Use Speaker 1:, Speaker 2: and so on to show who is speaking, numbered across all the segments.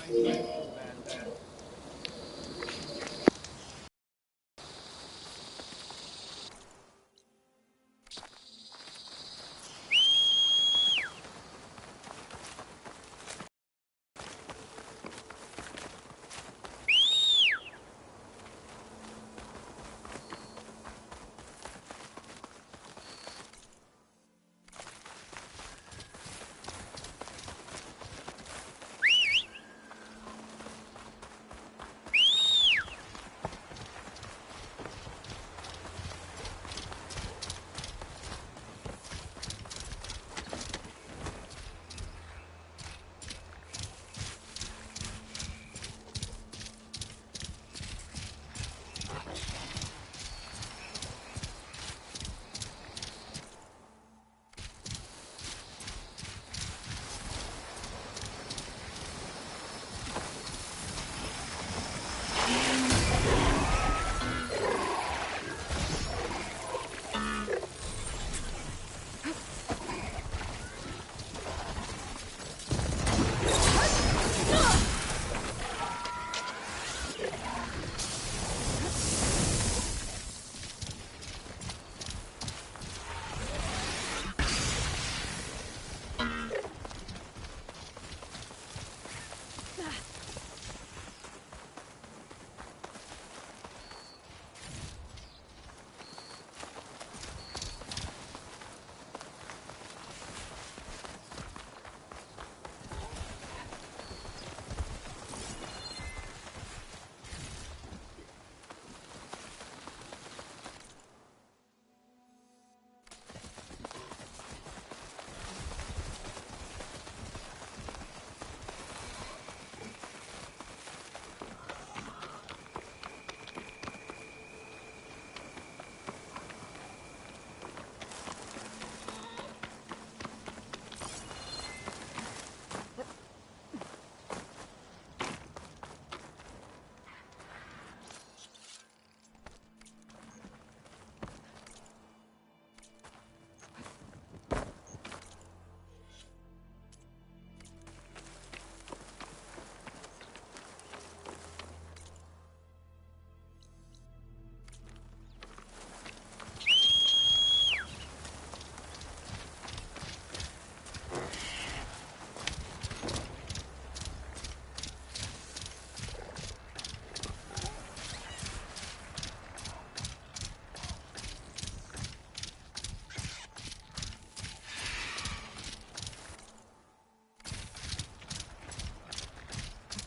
Speaker 1: Looks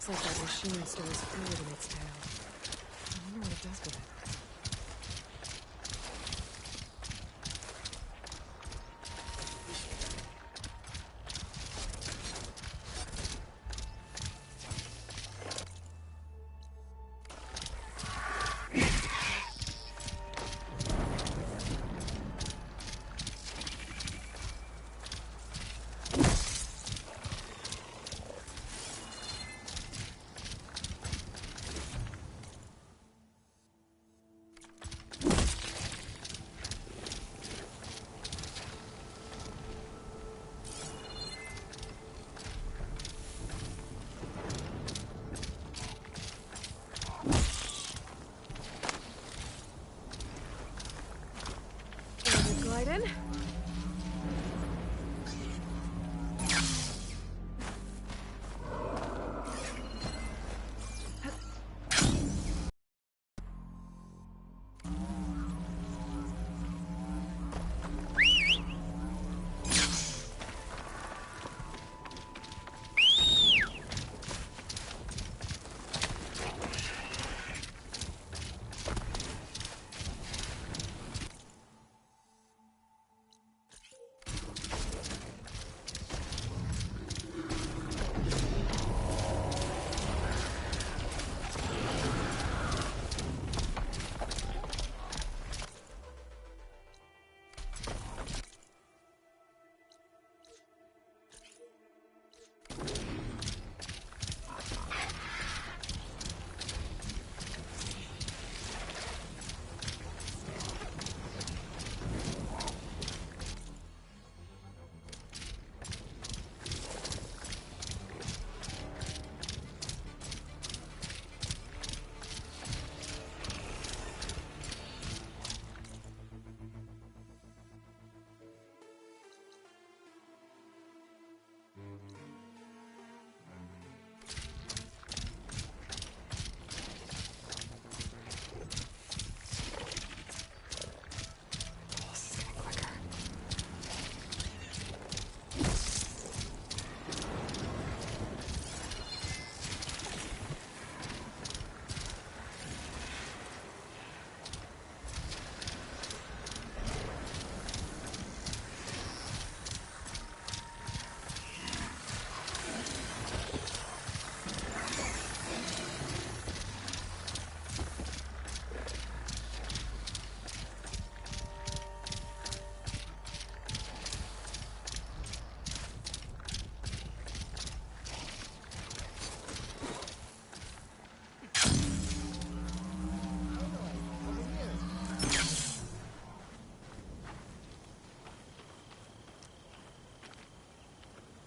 Speaker 1: like that machine stores fluid in its tail. I wonder what it does with it.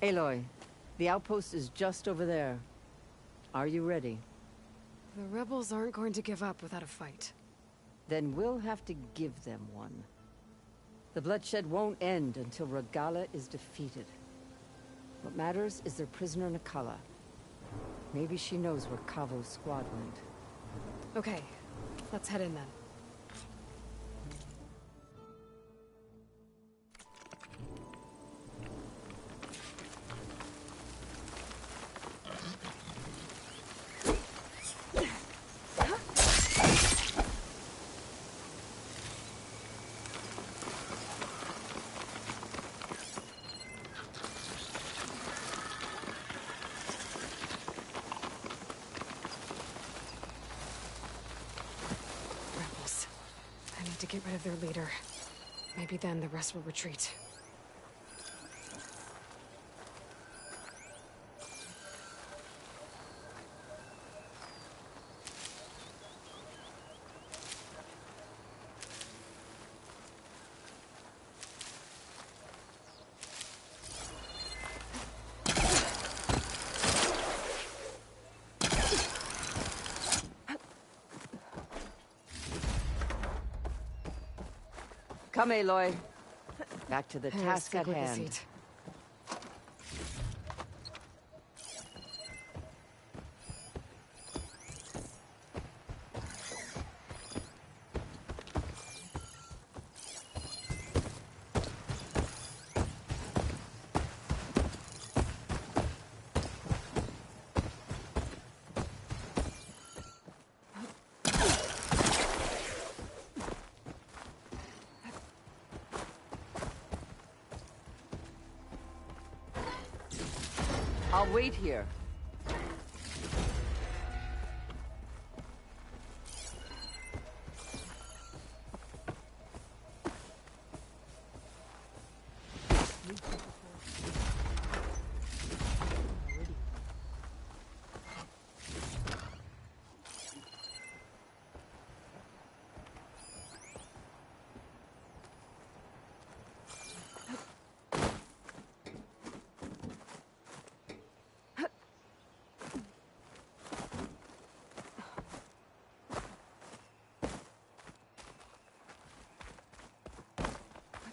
Speaker 2: Aloy, the outpost is just over there. Are you ready?
Speaker 1: The rebels aren't going to give up without a fight.
Speaker 2: Then we'll have to give them one. The bloodshed won't end until Regalla is defeated. What matters is their prisoner Nakala. Maybe she knows where Kavo's squad went.
Speaker 1: Okay, let's head in then. To get rid of their leader. Maybe then the rest will retreat.
Speaker 2: Come, Aloy. Back to the task at hand. I'll wait here.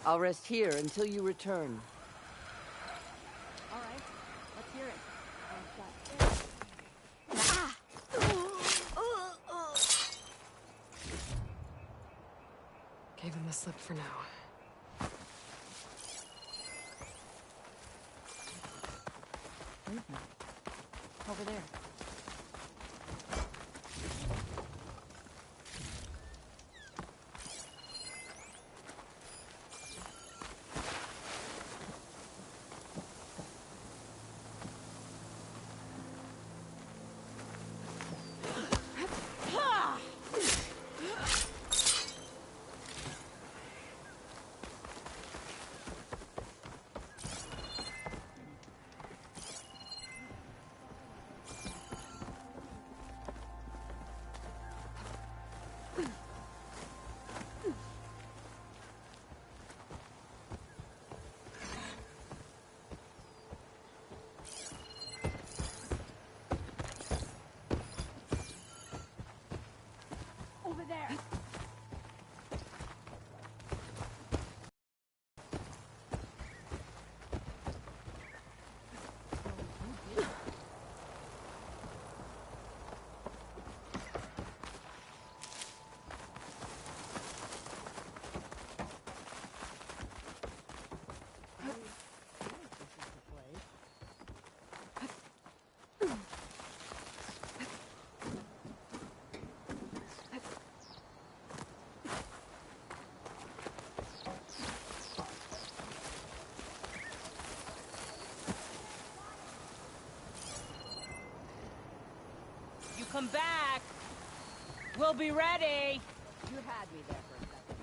Speaker 2: I'll rest here until you return.
Speaker 3: All right, let's hear it.
Speaker 1: Gave him the slip for now.
Speaker 3: Over there. Over there.
Speaker 4: Come back! We'll be ready!
Speaker 2: You had me there for a second.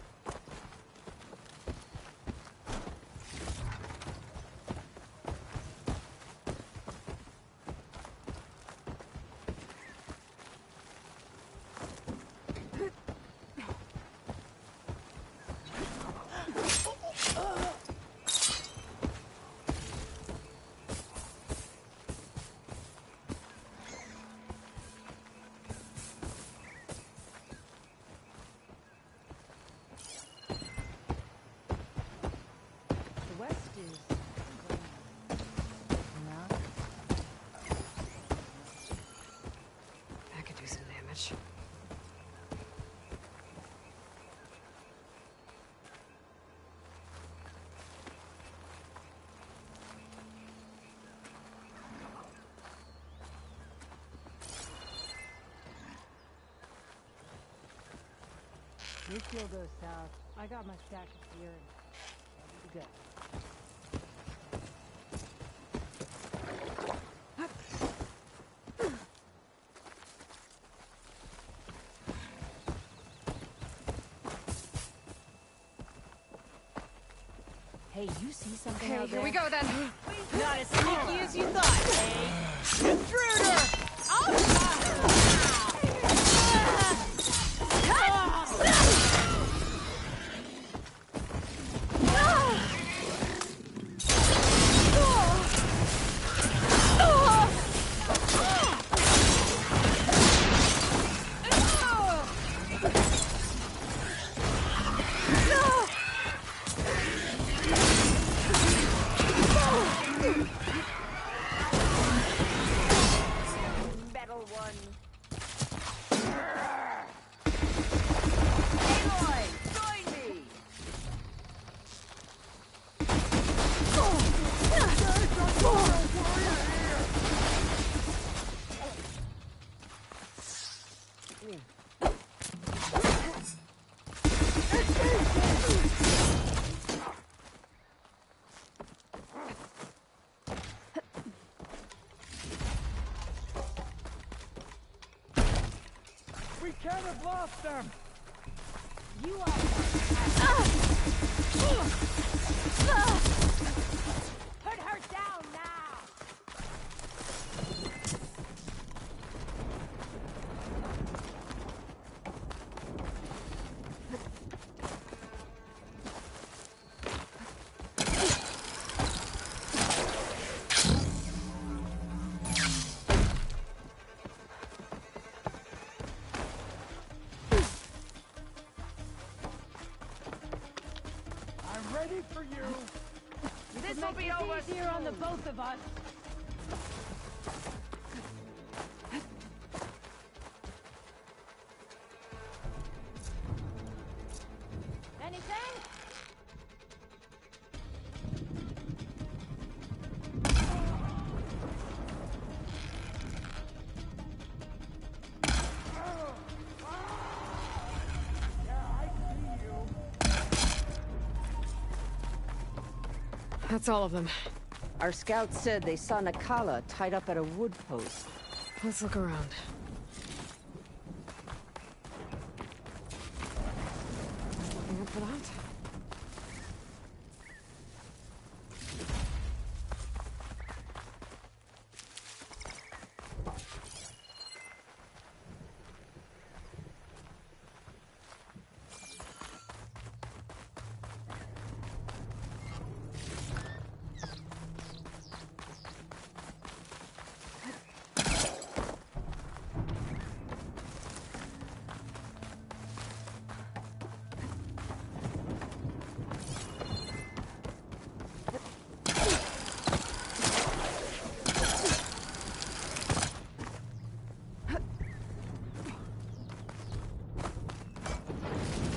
Speaker 1: much.
Speaker 3: You fuel goes south. I got my stack of gear and I'll be good. Hey, you see something
Speaker 1: Okay,
Speaker 3: out there?
Speaker 1: here we go then.
Speaker 4: Not as sneaky as you thought, eh? Intruder! Metal one. Aloy, join me!
Speaker 5: We can't have lost them!
Speaker 3: You all put her down now!
Speaker 5: I'm ready for you!
Speaker 3: This will be over here on the both of us. Anything?
Speaker 1: That's all of them.
Speaker 2: Our scouts said they saw Nakala tied up at a wood post.
Speaker 1: Let's look around. Looking up for that?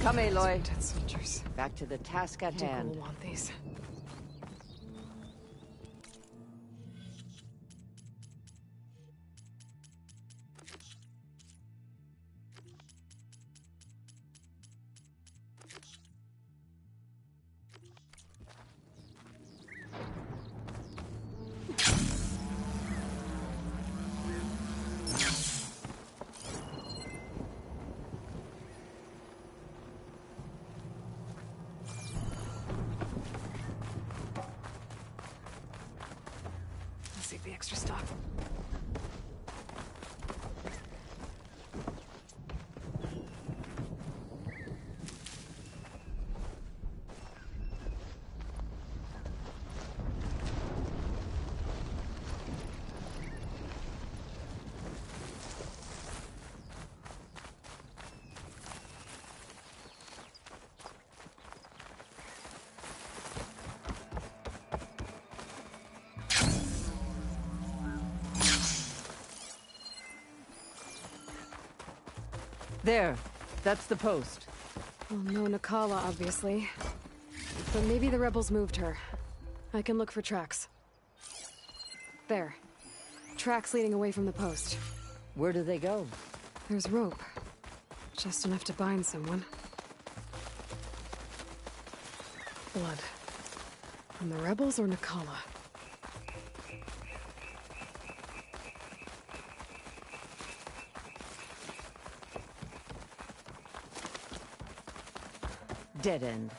Speaker 2: Come, Aloy.
Speaker 1: Dead soldiers.
Speaker 2: Back to the task at
Speaker 1: Diggle will
Speaker 2: hand.
Speaker 1: want these.
Speaker 2: There. That's the post.
Speaker 1: Well, no Nakala, obviously. But maybe the rebels moved her. I can look for tracks. There. Tracks leading away from the post.
Speaker 2: Where do they go?
Speaker 1: There's rope. Just enough to bind someone. Blood. From the rebels or Nakala?
Speaker 2: Dead end.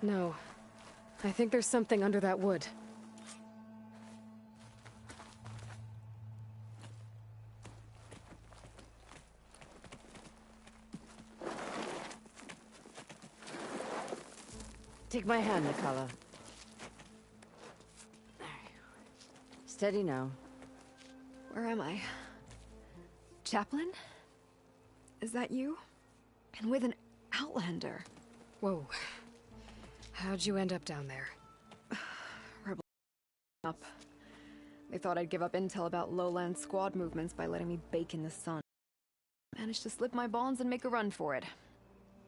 Speaker 1: No. I think there's something under that wood.
Speaker 2: Take my hand, Nakala. Steady now.
Speaker 1: Where am I? Chaplain? Is that you? And with an outlander. Whoa. How'd you end up down there?
Speaker 6: Rebel up. They thought I'd give up intel about lowland squad movements by letting me bake in the sun. Managed to slip my bonds and make a run for it.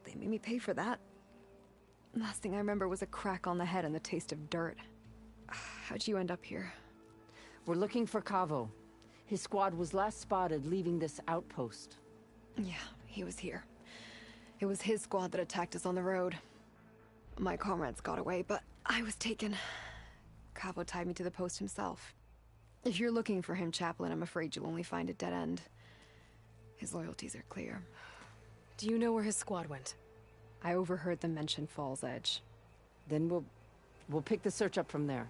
Speaker 6: They made me pay for that. Last thing I remember was a crack on the head and the taste of dirt. How'd you end up here?
Speaker 2: We're looking for Cavo. His squad was last spotted leaving this outpost.
Speaker 6: Yeah, he was here. It was his squad that attacked us on the road. My comrades got away, but I was taken. Cavo tied me to the post himself. If you're looking for him, Chaplain, I'm afraid you'll only find a dead end. His loyalties are clear.
Speaker 1: Do you know where his squad went?
Speaker 6: I overheard them mention Fall's Edge.
Speaker 2: Then we'll pick the search up from there.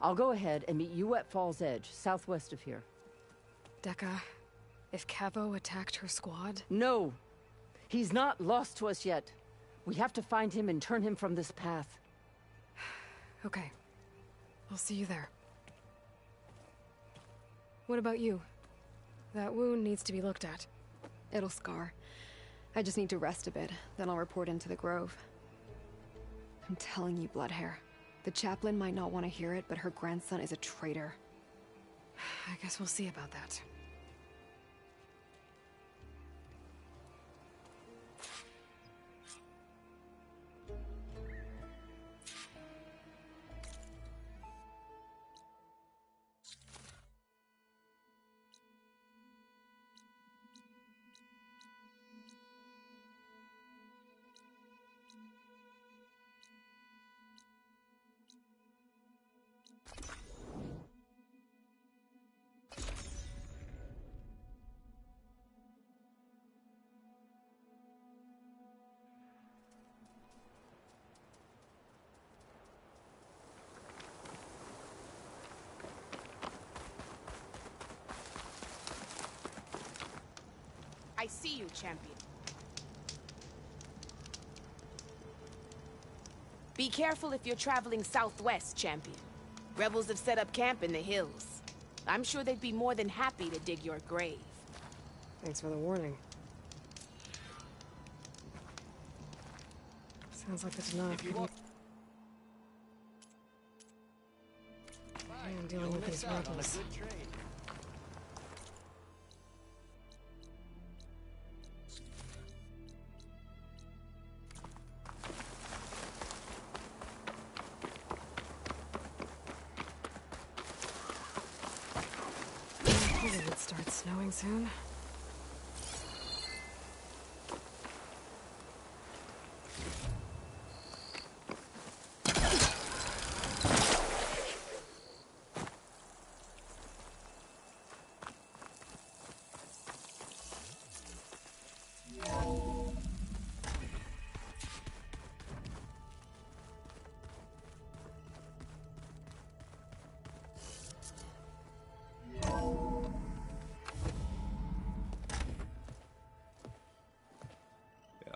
Speaker 2: I'll go ahead and meet you at Fall's Edge, southwest of here.
Speaker 1: Dekka, if Cavo attacked her squad?
Speaker 2: No! He's not lost to us yet. We have to find him and turn him from this path.
Speaker 1: Okay. I'll see you there. What about you? That wound needs to be looked at.
Speaker 6: It'll scar. I just need to rest a bit, then I'll report into the Grove. I'm telling you, Bloodhair. The chaplain might not want to hear it, but her grandson is a traitor.
Speaker 1: I guess we'll see about that.
Speaker 4: I see you, champion. Be careful if you're traveling southwest, champion. Rebels have set up camp in the hills. I'm sure they'd be more than happy to dig your grave.
Speaker 1: Thanks for the warning. Sounds like the Denard could use... I'm dealing with these rebels. It would start snowing soon.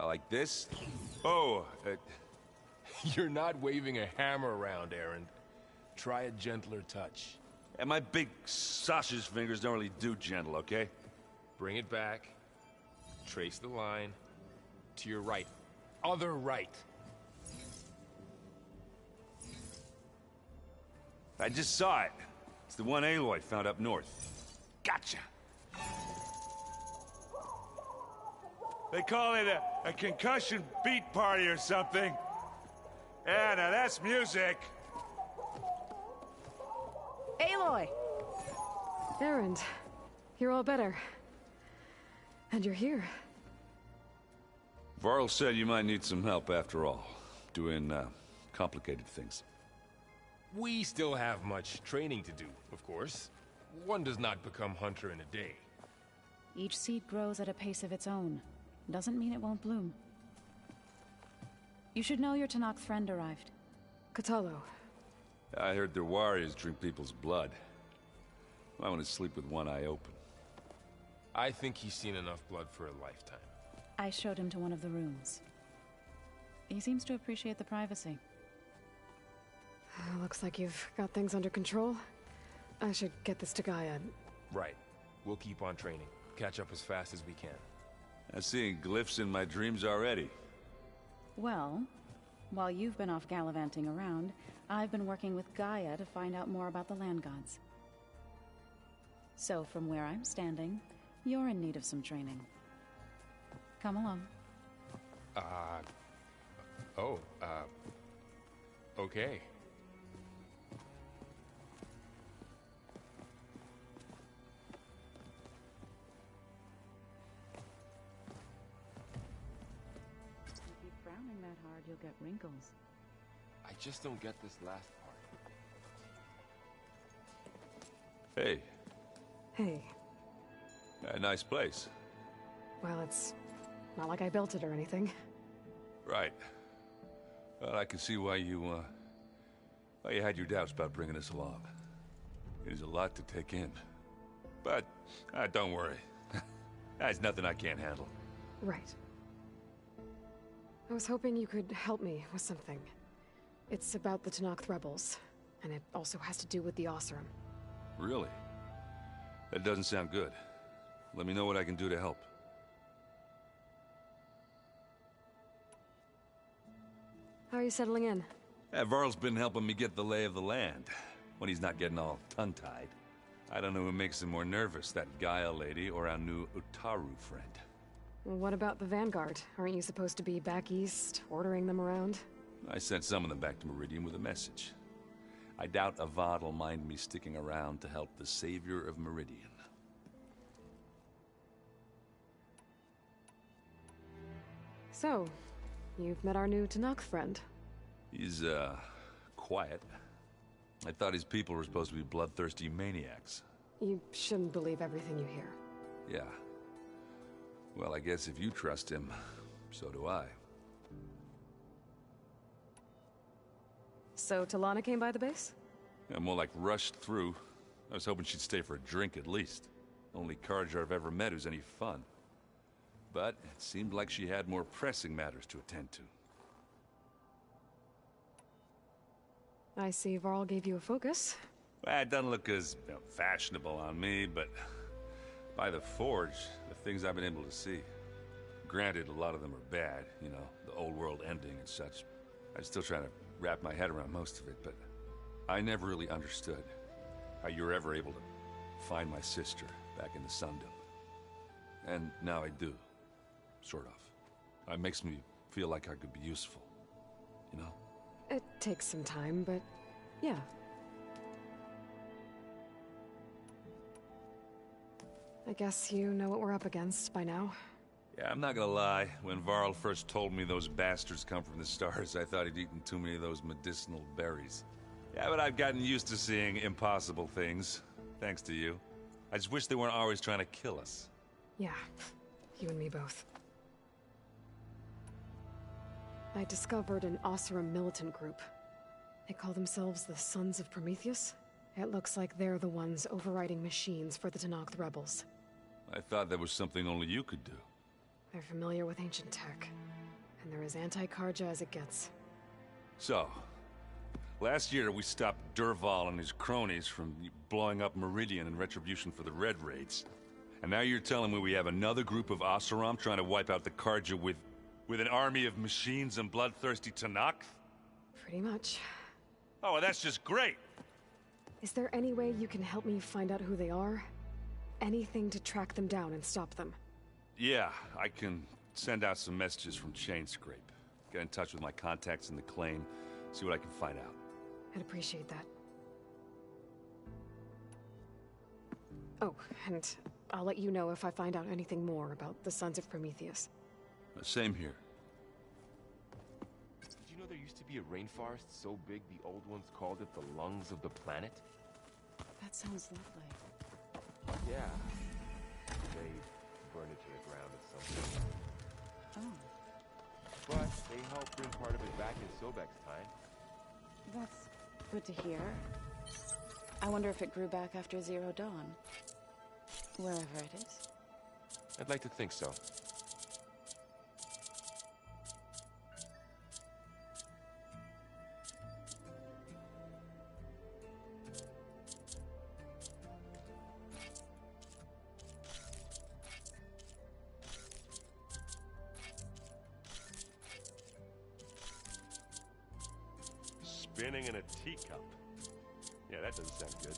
Speaker 7: Like this? Oh, you're not waving a hammer around, Aaron. Try a gentler touch.
Speaker 8: And my big sausage fingers don't really do gentle, okay?
Speaker 7: Bring it back. Trace the line. To your right. Other right.
Speaker 8: I just saw it. It's the one Aloy found up north. Gotcha! They call it a concussion beat party or something. Yeah, now that's music.
Speaker 3: Aloy!
Speaker 6: Erend, you're all better. And you're here.
Speaker 8: Varl said you might need some help after all, doing complicated things.
Speaker 7: We still have much training to do, of course. One does not become hunter in a day.
Speaker 9: Each seed grows at a pace of its own. Doesn't mean it won't bloom. You should know your Tanakh friend arrived.
Speaker 6: Katalo.
Speaker 8: I heard their warriors drink people's blood. I want to sleep with one eye open.
Speaker 7: I think he's seen enough blood for a lifetime.
Speaker 9: I showed him to one of the rooms. He seems to appreciate the privacy.
Speaker 6: Looks like you've got things under control. I should get this to Gaia.
Speaker 7: Right. We'll keep on training. Catch up as fast as we can.
Speaker 8: I'm seeing glyphs in my dreams already.
Speaker 9: Well, while you've been off gallivanting around, I've been working with Gaia to find out more about the land gods. So from where I'm standing, you're in need of some training. Come along.
Speaker 7: Okay.
Speaker 9: If you keep frowning that hard, you'll get wrinkles.
Speaker 7: I just don't get this last part.
Speaker 8: Hey,
Speaker 6: Hey.
Speaker 8: a nice place.
Speaker 6: Well, it's not like I built it or anything.
Speaker 8: Right. Well, I can see why you had your doubts about bringing us along. It is a lot to take in. But, don't worry. That's nothing I can't handle.
Speaker 6: Right. I was hoping you could help me with something. It's about the Tanakh rebels, and it also has to do with the Oseram.
Speaker 8: Really? That doesn't sound good. Let me know what I can do to help.
Speaker 6: How are you settling in?
Speaker 8: Varl's been helping me get the lay of the land, when he's not getting all tongue-tied. I don't know who makes him more nervous, that Gaia lady or our new Utaru friend.
Speaker 6: Well, what about the Vanguard? Aren't you supposed to be back east, ordering them around?
Speaker 8: I sent some of them back to Meridian with a message. I doubt Avad will mind me sticking around to help the savior of Meridian.
Speaker 6: So, you've met our new Tanakh friend.
Speaker 8: He's, quiet. I thought his people were supposed to be bloodthirsty maniacs.
Speaker 6: You shouldn't believe everything you hear.
Speaker 8: Yeah. Well, I guess if you trust him, so do I.
Speaker 6: So, Talana came by the base?
Speaker 8: Yeah, more like rushed through. I was hoping she'd stay for a drink at least. Only Carja I've ever met who's any fun. But it seemed like she had more pressing matters to attend to.
Speaker 6: I see Varl gave you a focus.
Speaker 8: Well, it doesn't look as fashionable on me, but by the Forge, the things I've been able to see. Granted, a lot of them are bad, you know, the old world ending and such. I'm still trying to wrap my head around most of it, but I never really understood how you were ever able to find my sister back in the Sundom. And now I do. Sort of. It makes me feel like I could be useful. You know?
Speaker 6: It takes some time, but yeah. I guess you know what we're up against by now.
Speaker 8: Yeah, I'm not gonna lie. When Varl first told me those bastards come from the stars, I thought he'd eaten too many of those medicinal berries. Yeah, but I've gotten used to seeing impossible things. Thanks to you. I just wish they weren't always trying to kill us.
Speaker 6: Yeah, you and me both. I discovered an Oseram militant group. They call themselves the Sons of Prometheus. It looks like they're the ones overriding machines for the Tanakh rebels.
Speaker 8: I thought that was something only you could do.
Speaker 6: They're familiar with ancient tech, and they're as anti-Carja as it gets.
Speaker 8: So, last year we stopped Durval and his cronies from blowing up Meridian in retribution for the Red Raids. And now you're telling me we have another group of Oseram trying to wipe out the Carja with an army of machines and bloodthirsty Tanakh?
Speaker 6: Pretty much.
Speaker 8: Oh, well, that's just great!
Speaker 6: Is there any way you can help me find out who they are? Anything to track them down and stop them.
Speaker 8: Yeah, I can send out some messages from Chain Scrape. Get in touch with my contacts in the claim, see what I can find out.
Speaker 1: I'd appreciate that. Oh, and I'll let you know if I find out anything more about the Sons of Prometheus.
Speaker 8: Same here.
Speaker 7: Did you know there used to be a rainforest so big the old ones called it the lungs of the planet?
Speaker 9: That sounds lovely.
Speaker 7: Yeah. They burned it to the ground at some point.
Speaker 9: Oh,
Speaker 7: But they helped bring part of it back in Sobek's time.
Speaker 9: that's good to hear. I wonder if it grew back after Zero Dawn. Wherever it is.
Speaker 7: I'd like to think so. Spinning in a teacup. Yeah, that doesn't sound good.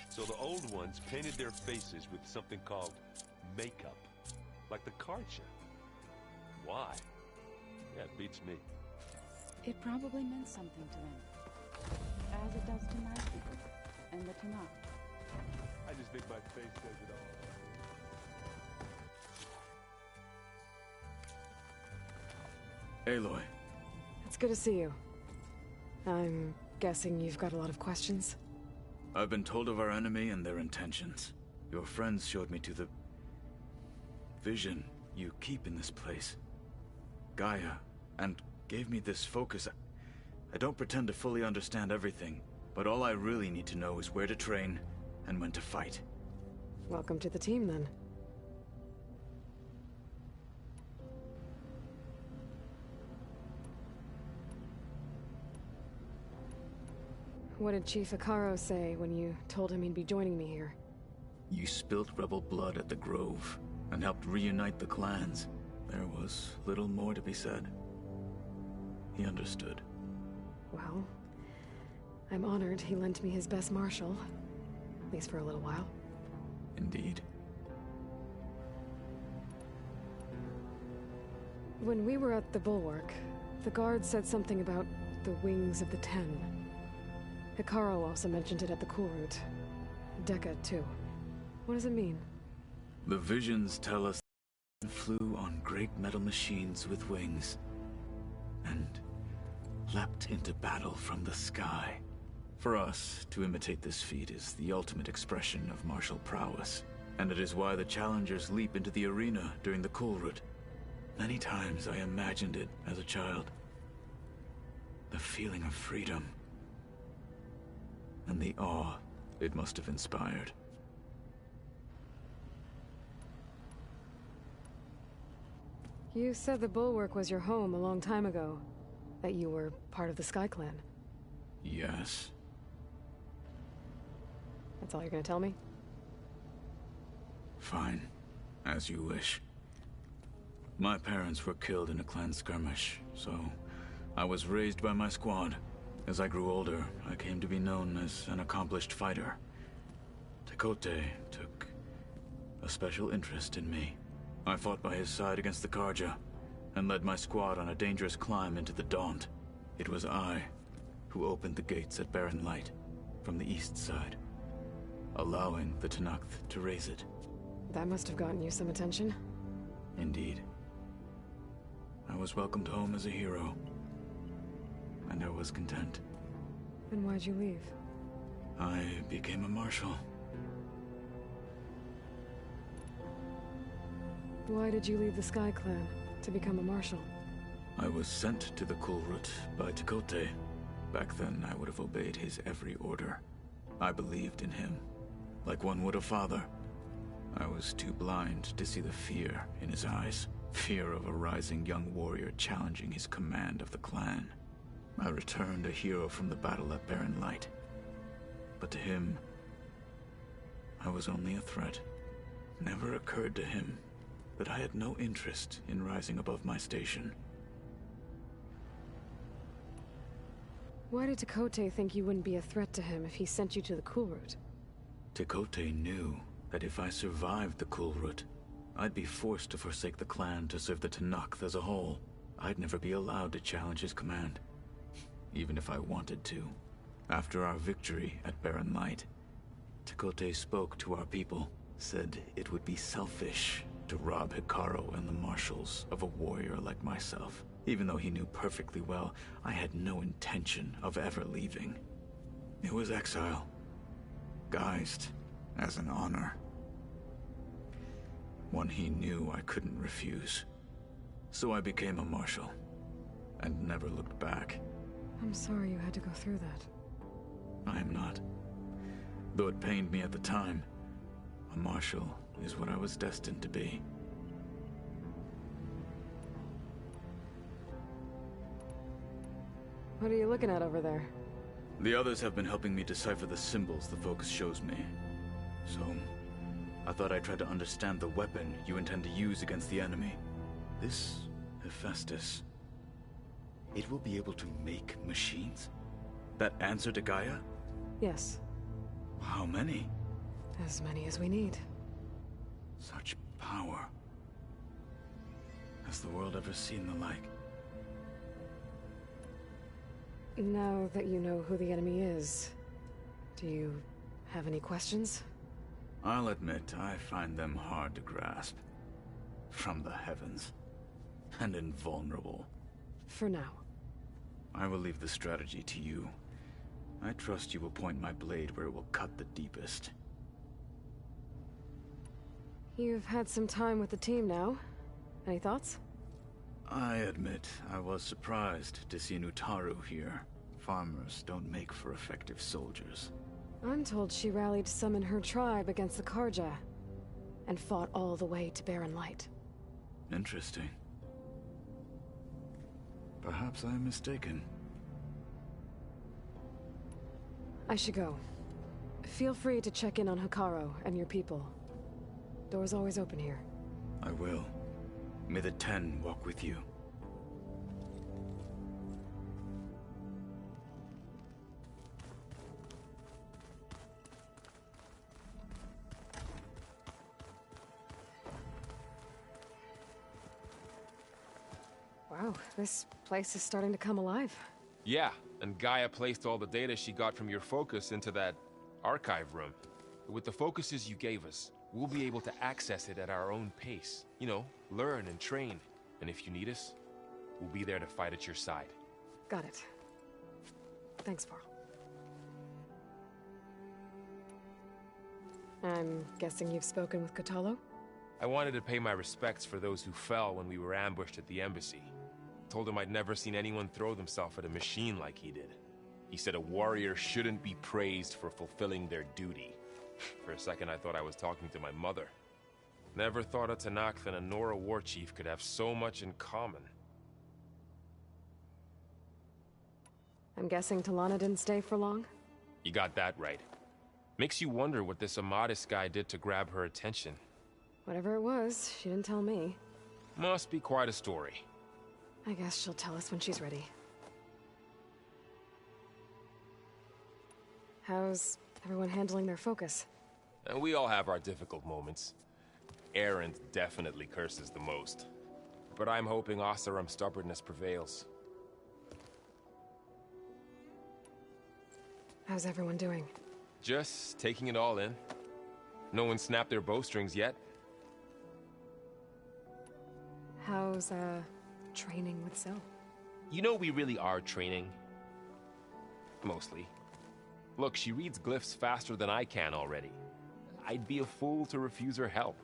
Speaker 7: So the old ones painted their faces with something called makeup, like the card show. Why? Yeah, it beats me.
Speaker 9: It probably meant something to them. As it does to my people, and the Tanakh.
Speaker 7: I just think my face says it all.
Speaker 10: Aloy.
Speaker 1: It's good to see you. I'm guessing you've got a lot of questions?
Speaker 10: I've been told of our enemy and their intentions. Your friends showed me to the vision you keep in this place, Gaia, and gave me this focus. I don't pretend to fully understand everything, but all I really need to know is where to train and when to fight.
Speaker 1: Welcome to the team, then. What did Chief Ikaro say when you told him he'd be joining me here?
Speaker 10: You spilt rebel blood at the Grove and helped reunite the clans. There was little more to be said. He understood.
Speaker 1: Well, I'm honored he lent me his best marshal. At least for a little while.
Speaker 10: Indeed.
Speaker 1: When we were at the Bulwark, the guard said something about the Wings of the Ten. Hikaru also mentioned it at the Cool Route. Dekka, too. What does it mean?
Speaker 10: The visions tell us they flew on great metal machines with wings and leapt into battle from the sky. For us, to imitate this feat is the ultimate expression of martial prowess, and it is why the challengers leap into the arena during the Cool Route. Many times I imagined it as a child. The feeling of freedom and the awe it must have inspired.
Speaker 1: You said the Bulwark was your home a long time ago. That you were part of the Sky Clan.
Speaker 10: Yes.
Speaker 1: That's all you're gonna tell me?
Speaker 10: Fine. As you wish. My parents were killed in a clan skirmish, so I was raised by my squad. As I grew older, I came to be known as an accomplished fighter. Tekote took a special interest in me. I fought by his side against the Karja, and led my squad on a dangerous climb into the Daunt. It was I who opened the gates at Barren Light, from the east side, allowing the Tanakh to raise it.
Speaker 1: That must have gotten you some attention.
Speaker 10: Indeed. I was welcomed home as a hero, and I was content.
Speaker 1: Then why'd you leave?
Speaker 10: I became a marshal.
Speaker 1: Why did you leave the Sky Clan to become a marshal?
Speaker 10: I was sent to the Cool Route by Tekote. Back then, I would have obeyed his every order. I believed in him, like one would a father. I was too blind to see the fear in his eyes. Fear of a rising young warrior challenging his command of the clan. I returned a hero from the battle at Barren Light. But to him, I was only a threat. Never occurred to him that I had no interest in rising above my station.
Speaker 1: Why did Tekote think you wouldn't be a threat to him if he sent you to the Cool Route?
Speaker 10: Tekote knew that if I survived the Cool Route, I'd be forced to forsake the clan to serve the Tenakth as a whole. I'd never be allowed to challenge his command, even if I wanted to. After our victory at Barren Light, Tekote spoke to our people, said it would be selfish to rob Hikaru and the marshals of a warrior like myself, even though he knew perfectly well I had no intention of ever leaving. It was exile, guised as an honor. One he knew I couldn't refuse. So I became a marshal, and never looked back.
Speaker 1: I'm sorry you had to go through that.
Speaker 10: I am not. Though it pained me at the time, a marshal is what I was destined to be.
Speaker 1: What are you looking at over there?
Speaker 10: The others have been helping me decipher the symbols the focus shows me. So, I thought I'd try to understand the weapon you intend to use against the enemy. This Hephaestus, it will be able to make machines? That answer to Gaia?
Speaker 1: Yes.
Speaker 10: How many?
Speaker 1: As many as we need.
Speaker 10: Such power. Has the world ever seen the like?
Speaker 1: Now that you know who the enemy is, do you have any questions?
Speaker 10: I'll admit, I find them hard to grasp. From the heavens. And invulnerable.
Speaker 1: For now.
Speaker 10: I will leave the strategy to you. I trust you will point my blade where it will cut the deepest.
Speaker 1: You've had some time with the team now. Any thoughts?
Speaker 10: I admit, I was surprised to see Nutaru here. Farmers don't make for effective soldiers.
Speaker 1: I'm told she rallied some in her tribe against the Karja, and fought all the way to Barren Light.
Speaker 10: Interesting. Perhaps I am mistaken.
Speaker 1: I should go. Feel free to check in on Hikaru and your people. Door's always open here.
Speaker 10: I will. May the Ten walk with you.
Speaker 1: Wow, this place is starting to come alive.
Speaker 7: Yeah, and Gaia placed all the data she got from your focus into that archive room. With the focuses you gave us, we'll be able to access it at our own pace. You know, learn and train. And if you need us, we'll be there to fight at your side.
Speaker 1: Got it. Thanks, Varl. I'm guessing you've spoken with Kotallo?
Speaker 7: I wanted to pay my respects for those who fell when we were ambushed at the embassy. Told him I'd never seen anyone throw themselves at a machine like he did. He said a warrior shouldn't be praised for fulfilling their duty. For a second I thought I was talking to my mother. Never thought a Tenakth and a Nora war chief could have so much in common.
Speaker 1: I'm guessing Talana didn't stay for long?
Speaker 7: You got that right. Makes you wonder what this Amadis guy did to grab her attention.
Speaker 1: Whatever it was, she didn't tell me.
Speaker 7: Must be quite a story.
Speaker 1: I guess she'll tell us when she's ready. How's everyone handling their focus?
Speaker 7: And we all have our difficult moments. Erend definitely curses the most. But I'm hoping Oseram's stubbornness prevails.
Speaker 1: How's everyone doing?
Speaker 7: Just taking it all in. No one snapped their bowstrings yet.
Speaker 1: How's, training with Syl?
Speaker 7: You know we really are training. Mostly. Look, she reads glyphs faster than I can already. I'd be a fool to refuse her help.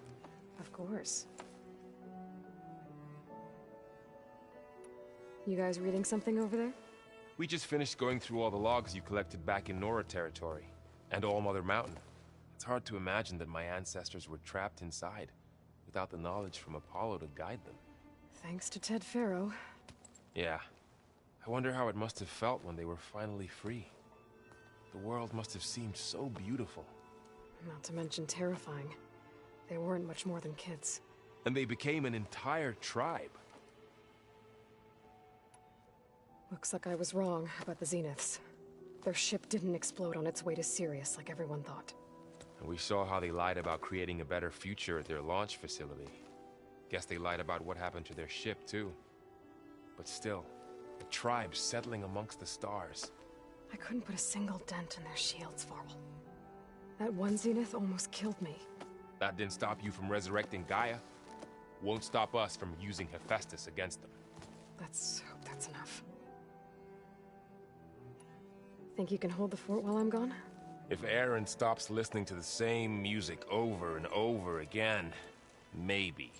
Speaker 1: Of course. You guys reading something over there?
Speaker 7: We just finished going through all the logs you collected back in Nora territory, and All Mother Mountain. It's hard to imagine that my ancestors were trapped inside, without the knowledge from Apollo to guide them.
Speaker 1: Thanks to Ted Faro.
Speaker 7: Yeah. I wonder how it must have felt when they were finally free. The world must have seemed so beautiful.
Speaker 6: Not to mention terrifying. They weren't much more than kids.
Speaker 7: And they became an entire tribe.
Speaker 6: Looks like I was wrong about the Zeniths. Their ship didn't explode on its way to Sirius like everyone thought.
Speaker 7: And we saw how they lied about creating a better future at their launch facility. Guess they lied about what happened to their ship, too. But still, a tribe settling amongst the stars.
Speaker 6: I couldn't put a single dent in their shields, Varl. That one Zenith almost killed me.
Speaker 7: That didn't stop you from resurrecting Gaia. Won't stop us from using Hephaestus against them.
Speaker 6: Let's hope that's enough. Think you can hold the fort while I'm gone?
Speaker 7: If Aaron stops listening to the same music over and over again, maybe.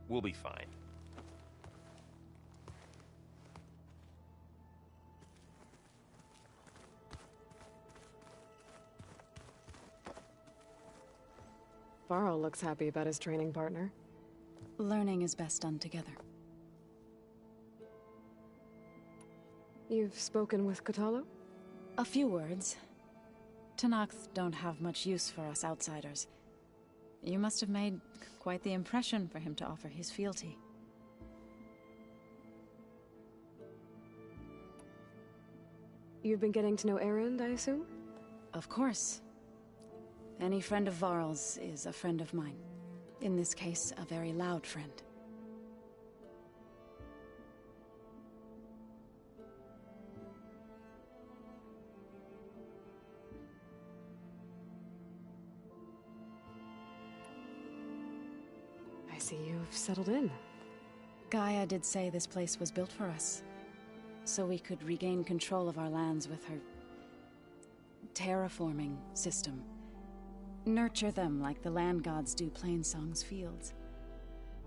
Speaker 7: We'll be fine.
Speaker 6: Varl looks happy about his training partner.
Speaker 9: Learning is best done together.
Speaker 6: You've spoken with Kotallo?
Speaker 9: A few words. Tenakth don't have much use for us outsiders. You must have made quite the impression for him to offer his fealty.
Speaker 6: You've been getting to know Aaron, I assume?
Speaker 9: Of course. Any friend of Varl's is a friend of mine. In this case, a very loud friend.
Speaker 6: I see you've settled in.
Speaker 9: Gaia did say this place was built for us, so we could regain control of our lands with her terraforming system. Nurture them like the land gods do Plainsong's fields.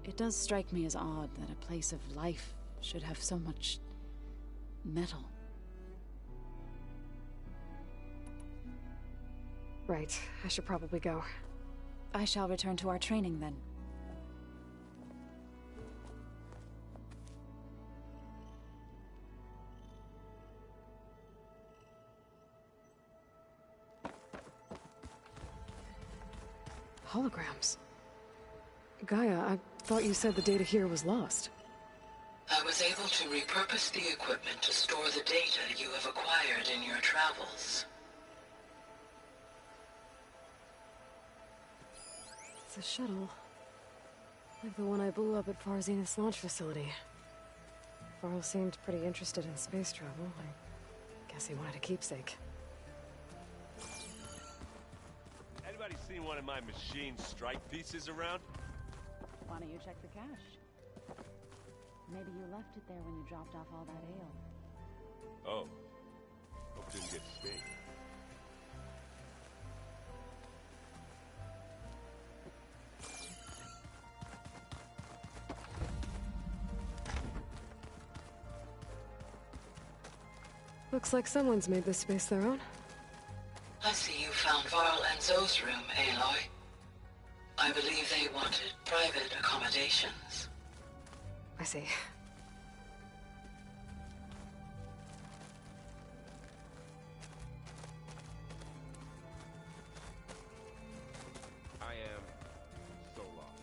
Speaker 9: It does strike me as odd that a place of life should have so much metal.
Speaker 6: Right, I should probably go.
Speaker 9: I shall return to our training then.
Speaker 6: Holograms. Gaia, I thought you said the data here was lost.
Speaker 11: I was able to repurpose the equipment to store the data you have acquired in your travels.
Speaker 6: It's a shuttle. Like the one I blew up at Far Zenith's launch facility. Varl seemed pretty interested in space travel. I guess he wanted a keepsake.
Speaker 12: Anybody seen one of my machine strike pieces around?
Speaker 9: Why don't you check the cache? Maybe you left it there when you dropped off all that ale.
Speaker 12: Oh. Hope didn't get stayed.
Speaker 6: Looks like someone's made this space their own.
Speaker 11: I see you found Varl and Zoe's room, Aloy. I believe they wanted private accommodations.
Speaker 6: I see.
Speaker 7: I am so lost.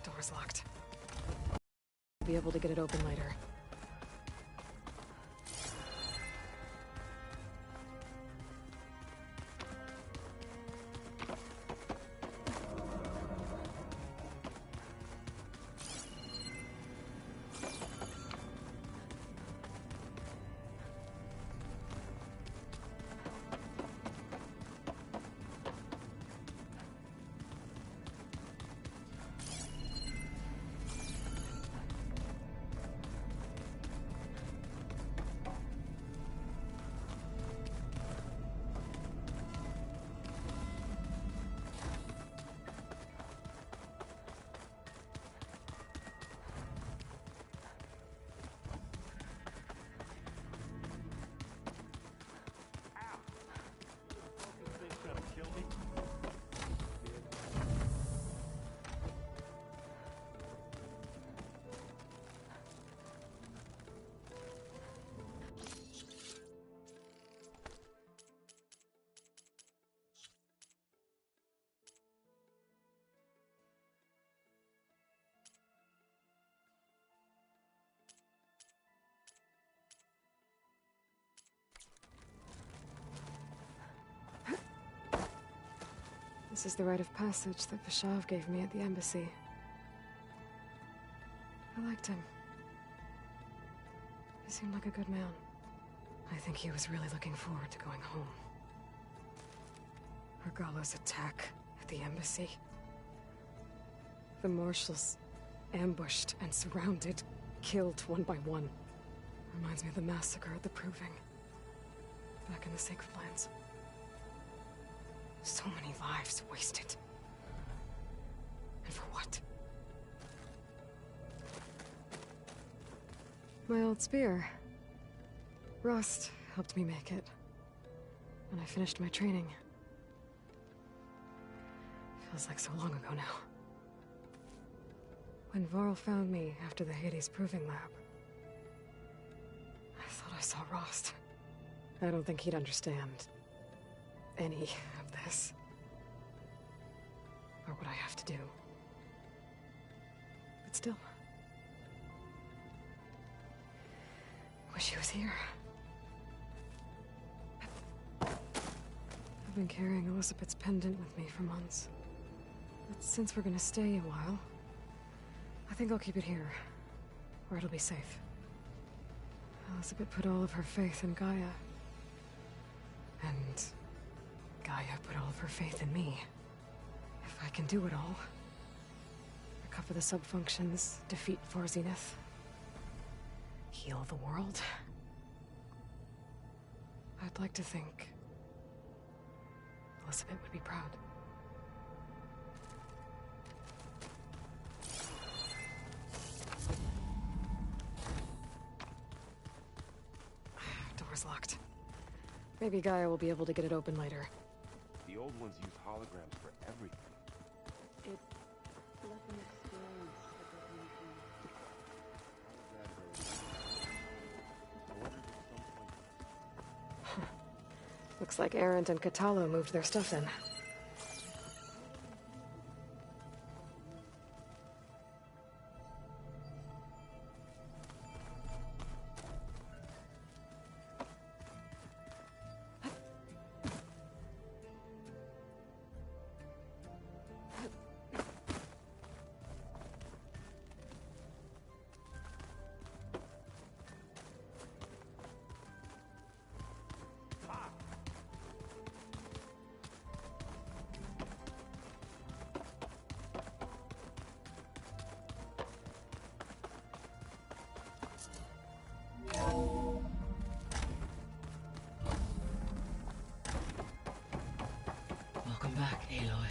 Speaker 6: Door's locked. I'll be able to get it open later.
Speaker 1: This is the rite of passage that Vashav gave me at the embassy. I liked him. He seemed like a good man. I think he was really looking forward to going home. Regalla's attack at the embassy. The marshals ambushed and surrounded, killed one by one. Reminds me of the massacre at the Proving. Back in the Sacred Lands. So many lives wasted. And for what? My old spear. Rust helped me make it. When I finished my training. Feels like so long ago now. When Varl found me after the Hades Proving Lab, I thought I saw Rost. I don't think he'd understand any of this. Or what I have to do. But still. Wish he was here. I've been carrying Elizabeth's pendant with me for months. But since we're gonna stay a while, I think I'll keep it here, where it'll be safe. Elizabeth put all of her faith in Gaia. And Gaia put all of her faith in me. If I can do it all, recover the sub-functions, defeat Zenith, heal the world, I'd like to think Elizabeth would be proud. Door's locked. Maybe Gaia will be able to get it open later.
Speaker 7: The old ones use holograms for everything.
Speaker 9: It let me experience
Speaker 1: Looks like Arendt and Katalo moved their stuff in.
Speaker 11: Welcome back, Aloy.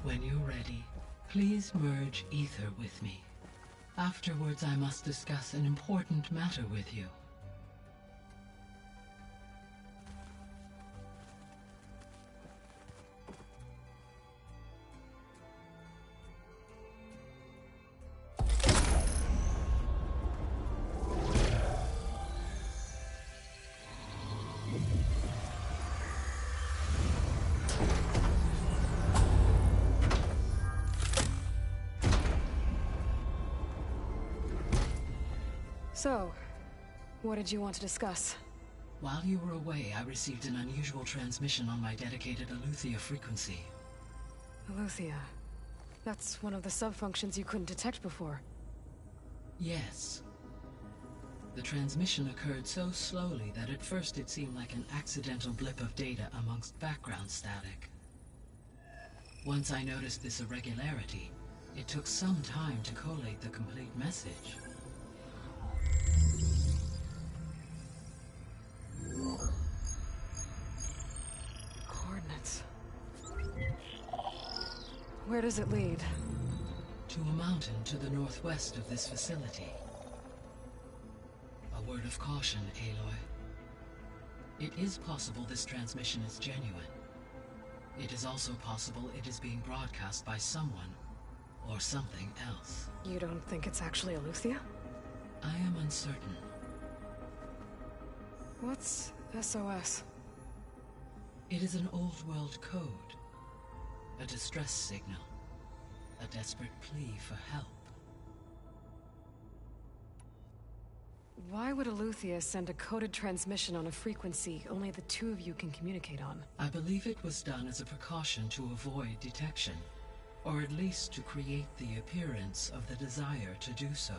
Speaker 11: When you're ready, please merge ether with me. Afterwards, I must discuss an important matter with you.
Speaker 1: So, what did you want to discuss?
Speaker 11: While you were away, I received an unusual transmission on my dedicated Aletheia frequency.
Speaker 1: Aletheia. That's one of the sub-functions you couldn't detect before.
Speaker 11: Yes. The transmission occurred so slowly that at first it seemed like an accidental blip of data amongst background static. Once I noticed this irregularity, it took some time to collate the complete message.
Speaker 1: Coordinates. Where does it lead?
Speaker 11: To a mountain to the northwest of this facility. A word of caution, Aloy. It is possible this transmission is genuine. It is also possible it is being broadcast by someone or something else.
Speaker 1: You don't think it's actually Aletheia?
Speaker 11: I am uncertain.
Speaker 1: What's SOS?
Speaker 11: It is an old world code. A distress signal. A desperate plea for help.
Speaker 1: Why would Eleuthia send a coded transmission on a frequency only the two of you can communicate on?
Speaker 11: I believe it was done as a precaution to avoid detection, or at least to create the appearance of the desire to do so.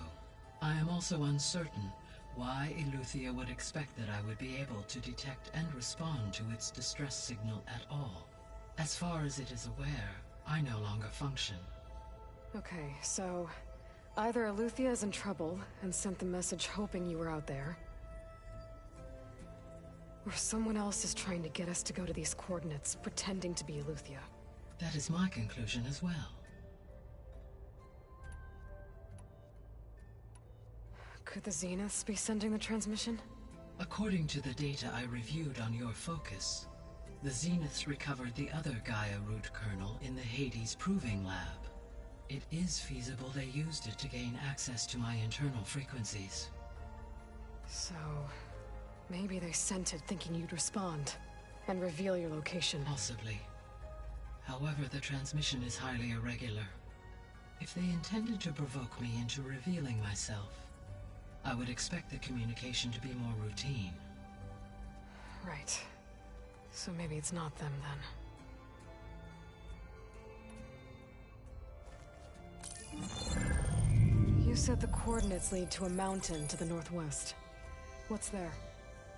Speaker 11: I am also uncertain why Eleuthia would expect that I would be able to detect and respond to its distress signal at all. As far as it is aware, I no longer function.
Speaker 1: Okay, so either Eleuthia is in trouble and sent the message hoping you were out there, or someone else is trying to get us to go to these coordinates, pretending to be Eleuthia.
Speaker 11: That is my conclusion as well.
Speaker 1: Could the Zeniths be sending the transmission?
Speaker 11: According to the data I reviewed on your focus, the Zeniths recovered the other Gaia root kernel in the Hades Proving Lab. It is feasible they used it to gain access to my internal frequencies.
Speaker 1: So, maybe they sent it thinking you'd respond and reveal your location.
Speaker 11: Possibly. However, the transmission is highly irregular. If they intended to provoke me into revealing myself, I would expect the communication to be more routine.
Speaker 1: Right. So maybe it's not them then. You said the coordinates lead to a mountain to the northwest. What's there?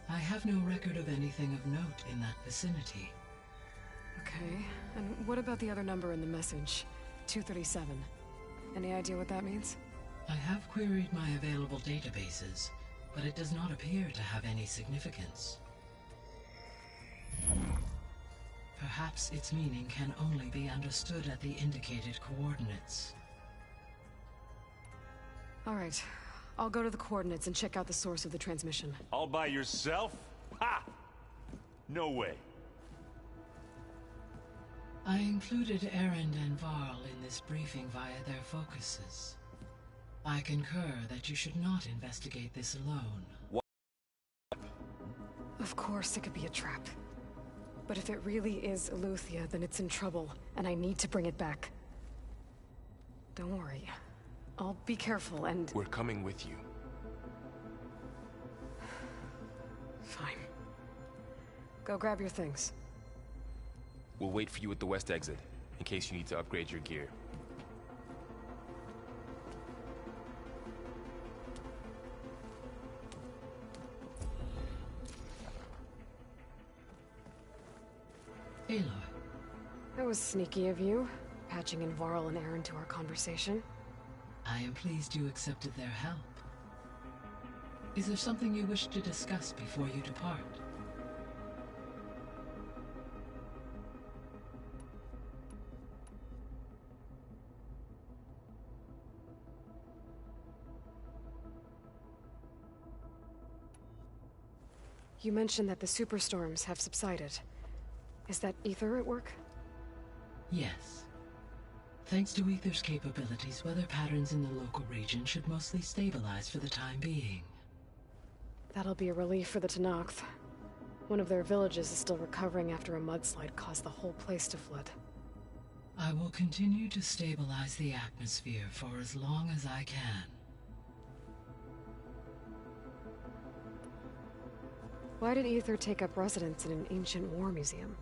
Speaker 11: I have no record of anything of note in that vicinity.
Speaker 1: Okay, and what about the other number in the message? 237. Any idea what that means?
Speaker 11: I have queried my available databases, but it does not appear to have any significance. Perhaps its meaning can only be understood at the indicated coordinates.
Speaker 1: All right, I'll go to the coordinates and check out the source of the transmission.
Speaker 12: All by yourself? Ha! No way.
Speaker 11: I included Erend and Varl in this briefing via their focuses. I concur that you should not investigate this alone.
Speaker 12: What?
Speaker 1: Of course it could be a trap. But if it really is Eleuthia, then it's in trouble, and I need to bring it back. Don't worry. I'll be careful and...
Speaker 7: We're coming with you.
Speaker 1: Fine. Go grab your things.
Speaker 7: We'll wait for you at the west exit, in case you need to upgrade your gear.
Speaker 11: Aloy.
Speaker 1: That was sneaky of you, patching in Varl and Erend to our conversation.
Speaker 11: I am pleased you accepted their help. Is there something you wish to discuss before you depart?
Speaker 1: You mentioned that the superstorms have subsided. Is that Ether at work?
Speaker 11: Yes. Thanks to Ether's capabilities, weather patterns in the local region should mostly stabilize for the time being.
Speaker 1: That'll be a relief for the Tenakth. One of their villages is still recovering after a mudslide caused the whole place to flood.
Speaker 11: I will continue to stabilize the atmosphere for as long as I can.
Speaker 1: Why did Ether take up residence in an ancient war museum?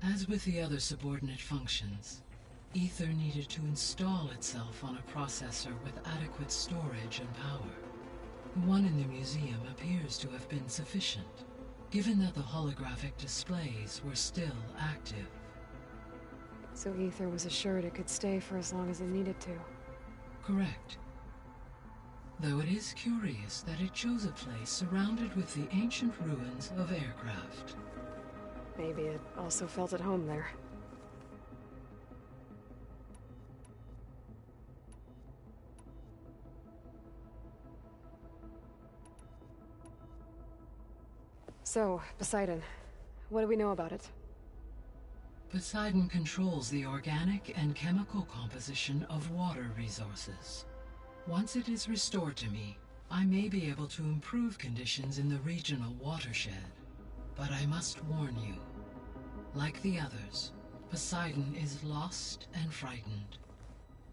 Speaker 11: As with the other subordinate functions, Ether needed to install itself on a processor with adequate storage and power. The one in the museum appears to have been sufficient, given that the holographic displays were still active.
Speaker 1: So Ether was assured it could stay for as long as it needed to.
Speaker 11: Correct. Though it is curious that it chose a place surrounded with the ancient ruins of aircraft.
Speaker 1: Maybe it also felt at home there. So, Poseidon, what do we know about it?
Speaker 11: Poseidon controls the organic and chemical composition of water resources. Once it is restored to me, I may be able to improve conditions in the regional watershed. But I must warn you, like the others, Poseidon is lost and frightened.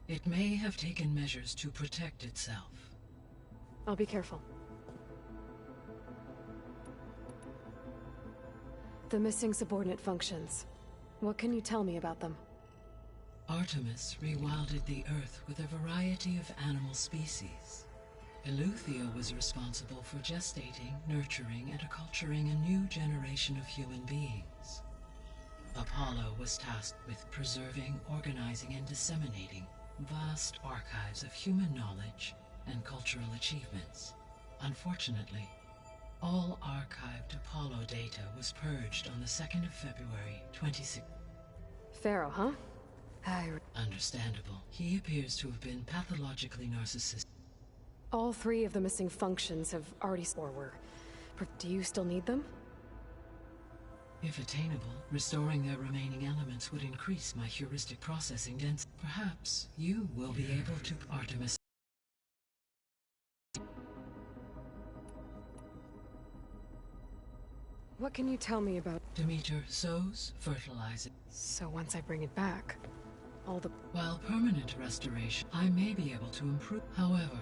Speaker 11: It may have taken measures to protect itself.
Speaker 1: I'll be careful.
Speaker 13: The missing subordinate functions. What can you tell me about them?
Speaker 11: Artemis rewilded the Earth with a variety of animal species. Eleuthia was responsible for gestating, nurturing, and acculturating a new generation of human beings. Apollo was tasked with preserving, organizing, and disseminating vast archives of human knowledge and cultural achievements. Unfortunately, all archived Apollo data was purged on the 2nd of February, 26.
Speaker 13: Pharaoh, huh?
Speaker 11: Understandable. He appears to have been pathologically narcissistic.
Speaker 13: All 3 of the missing functions have already or were. Do you still need them?
Speaker 11: If attainable, restoring their remaining elements would increase my heuristic processing density. Perhaps you will be able to, Artemis.
Speaker 13: What can you tell me about
Speaker 11: Demeter sows, fertilizes.
Speaker 13: So once I bring it back, all the...
Speaker 11: While permanent restoration, I may be able to improve. However,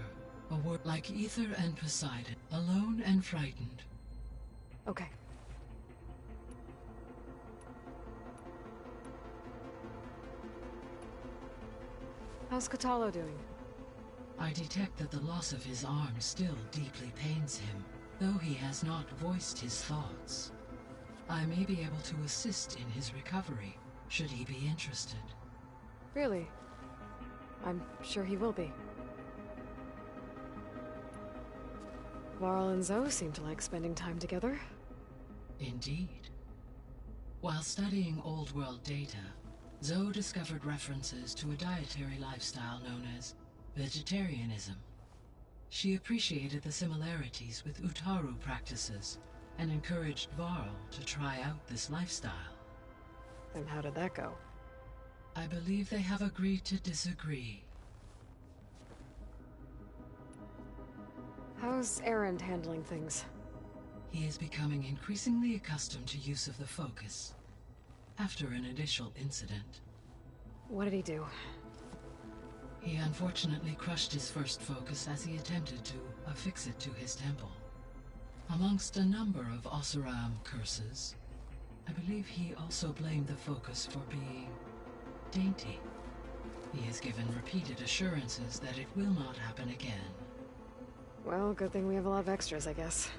Speaker 11: a word like Ether and Poseidon, alone and frightened.
Speaker 13: Okay. How's Katalo doing?
Speaker 11: I detect that the loss of his arm still deeply pains him, though he has not voiced his thoughts. I may be able to assist in his recovery, should he be interested.
Speaker 13: Really? I'm sure he will be. Varl and Zoe seem to like spending time together.
Speaker 11: Indeed. While studying Old World data, Zoe discovered references to a dietary lifestyle known as vegetarianism. She appreciated the similarities with Utaru practices and encouraged Varl to try out this lifestyle.
Speaker 13: And how did that go?
Speaker 11: I believe they have agreed to disagree.
Speaker 13: How's Erend handling things?
Speaker 11: He is becoming increasingly accustomed to use of the focus, after an initial incident.
Speaker 13: What did he do?
Speaker 11: He unfortunately crushed his first focus as he attempted to affix it to his temple. Amongst a number of Oseram curses, I believe he also blamed the focus for being dainty. He has given repeated assurances that it will not happen again.
Speaker 13: Well, good thing we have a lot of extras, I guess.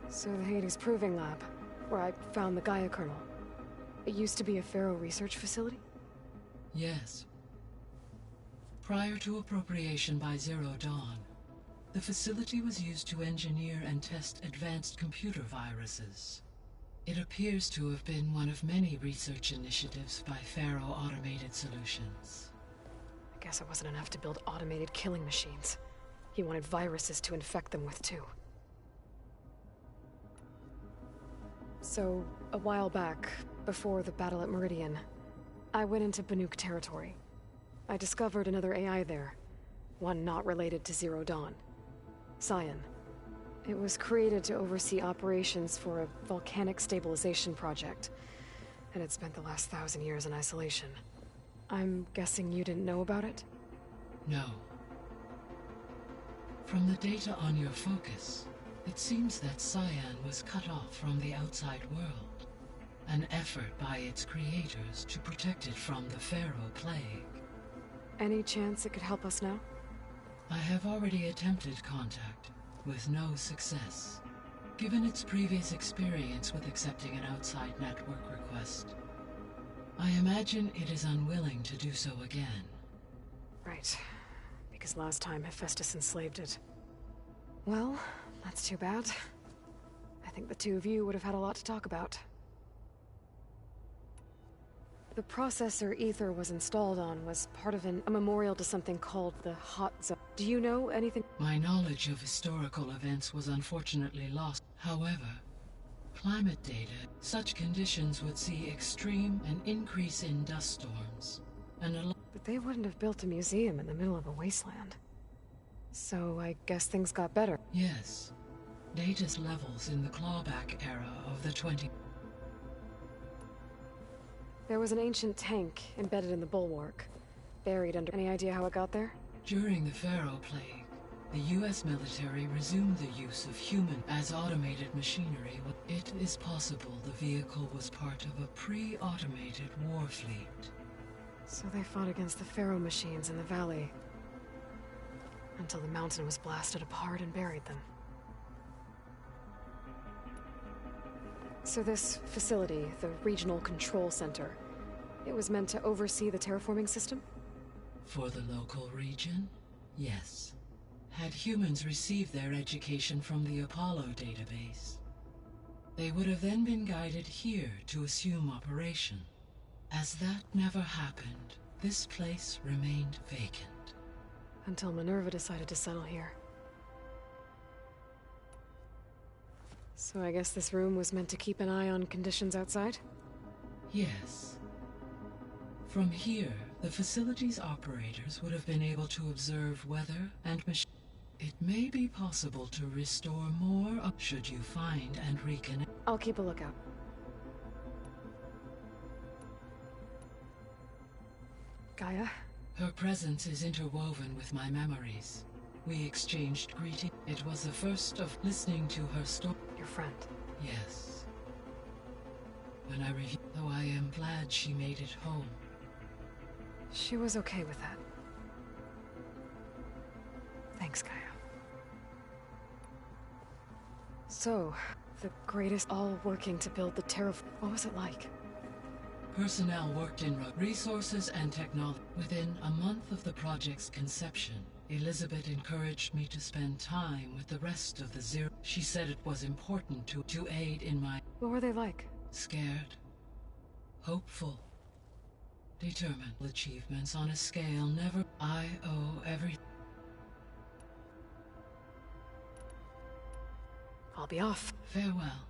Speaker 13: So the Hades Proving Lab, where I found the Gaia kernel. It used to be a Pharaoh research facility?
Speaker 11: Yes. Prior to appropriation by Zero Dawn, the facility was used to engineer and test advanced computer viruses. It appears to have been one of many research initiatives by Pharaoh Automated Solutions.
Speaker 13: I guess it wasn't enough to build automated killing machines. He wanted viruses to infect them with, too. So, a while back, before the battle at Meridian, I went into Banuk territory. I discovered another AI there, one not related to Zero Dawn. Scion. It was created to oversee operations for a volcanic stabilization project, and it spent the last 1,000 years in isolation. I'm guessing you didn't know about it?
Speaker 11: No. From the data on your focus, it seems that Scion was cut off from the outside world, an effort by its creators to protect it from the Pharaoh plague.
Speaker 13: Any chance it could help us now?
Speaker 11: I have already attempted contact, with no success. Given its previous experience with accepting an outside network request, I imagine it is unwilling to do so again.
Speaker 13: Right. Because last time Hephaestus enslaved it. Well, that's too bad. I think the two of you would have had a lot to talk about. The processor Ether was installed on was part of a memorial to something called the Hot Zone. Do you know anything?
Speaker 11: My knowledge of historical events was unfortunately lost. However, climate data, such conditions would see extreme and increase in dust storms, and a lot.
Speaker 13: But they wouldn't have built a museum in the middle of a wasteland. So I guess things got better.
Speaker 11: Yes. Data's levels in the clawback era of the 20...
Speaker 13: There was an ancient tank embedded in the bulwark, buried under... Any idea how it got there?
Speaker 11: During the Pharaoh Plague, the U.S. military resumed the use of human as automated machinery. It is possible the vehicle was part of a pre-automated war fleet.
Speaker 13: So they fought against the Pharaoh machines in the valley, until the mountain was blasted apart and buried them. So this facility, the Regional Control Center, it was meant to oversee the terraforming system?
Speaker 11: For the local region, yes. Had humans received their education from the Apollo database, they would have then been guided here to assume operation. As that never happened, this place remained vacant.
Speaker 13: Until Minerva decided to settle here. So I guess this room was meant to keep an eye on conditions outside?
Speaker 11: Yes. From here, the facility's operators would have been able to observe weather and machine. It may be possible to restore more should you find and reconnect.
Speaker 13: I'll keep a lookout. Gaia?
Speaker 11: Her presence is interwoven with my memories. We exchanged greetings. It was the first of listening to her story.
Speaker 13: Your friend?
Speaker 11: Yes. When I reviewed, though I am glad she made it home.
Speaker 13: She was okay with that. Thanks, Gaia. So, the greatest all working to build the what was it like?
Speaker 11: Personnel worked in resources and technology. Within a month of the project's conception, Elizabeth encouraged me to spend time with the rest of the Zero. She said it was important to aid in my...
Speaker 13: What were they like?
Speaker 11: Scared. Hopeful. Determined. Achievements on a scale never... I owe everything.
Speaker 13: I'll be off.
Speaker 11: Farewell.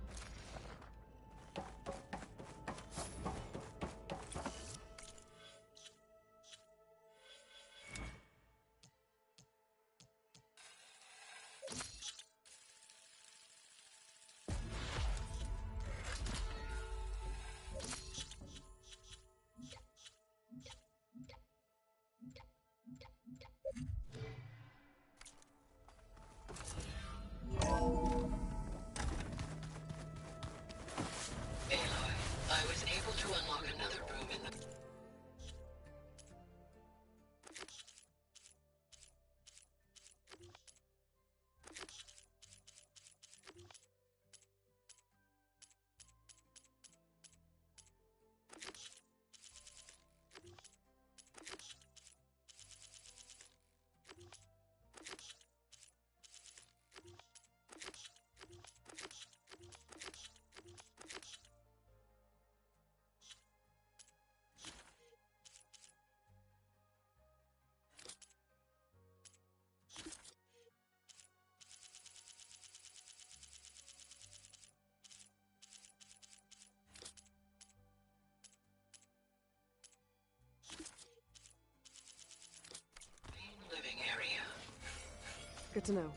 Speaker 13: Good to know.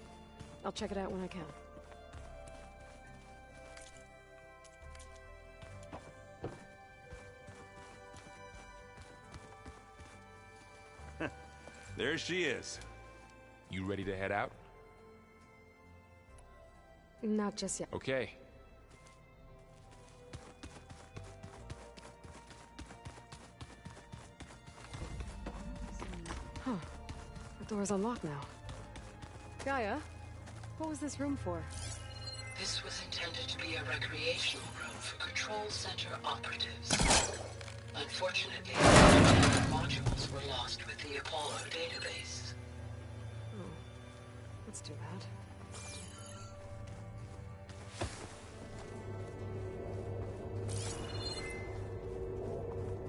Speaker 13: I'll check it out when I can.
Speaker 12: There she is.
Speaker 7: You ready to head out?
Speaker 13: Not just yet.
Speaker 7: Okay.
Speaker 13: Huh. The door's unlocked now. Gaia, what was this room for?
Speaker 11: This was intended to be a recreational room for Control Center operatives. Unfortunately, the modules were lost with the Apollo database.
Speaker 13: Oh, that's too bad.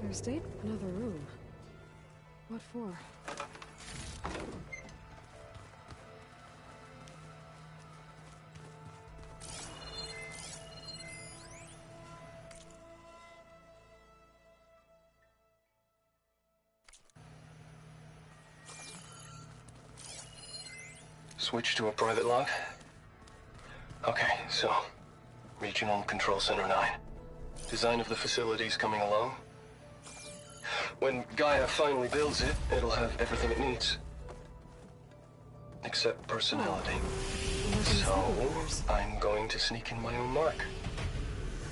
Speaker 13: There's date. Another room. What for?
Speaker 14: Switch to a private log? Okay, so... Regional Control Center 9. Design of the facilities coming along? When Gaia finally builds it, it'll have everything it needs. Except personality. So, I'm going to sneak in my own mark.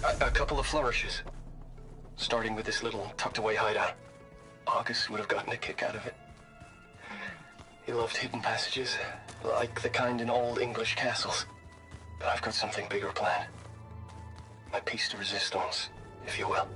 Speaker 14: A couple of flourishes. Starting with this little tucked-away hideout. August would have gotten a kick out of it. He loved hidden passages, like the kind in old English castles. But I've got something bigger planned. My piece de resistance, if you will.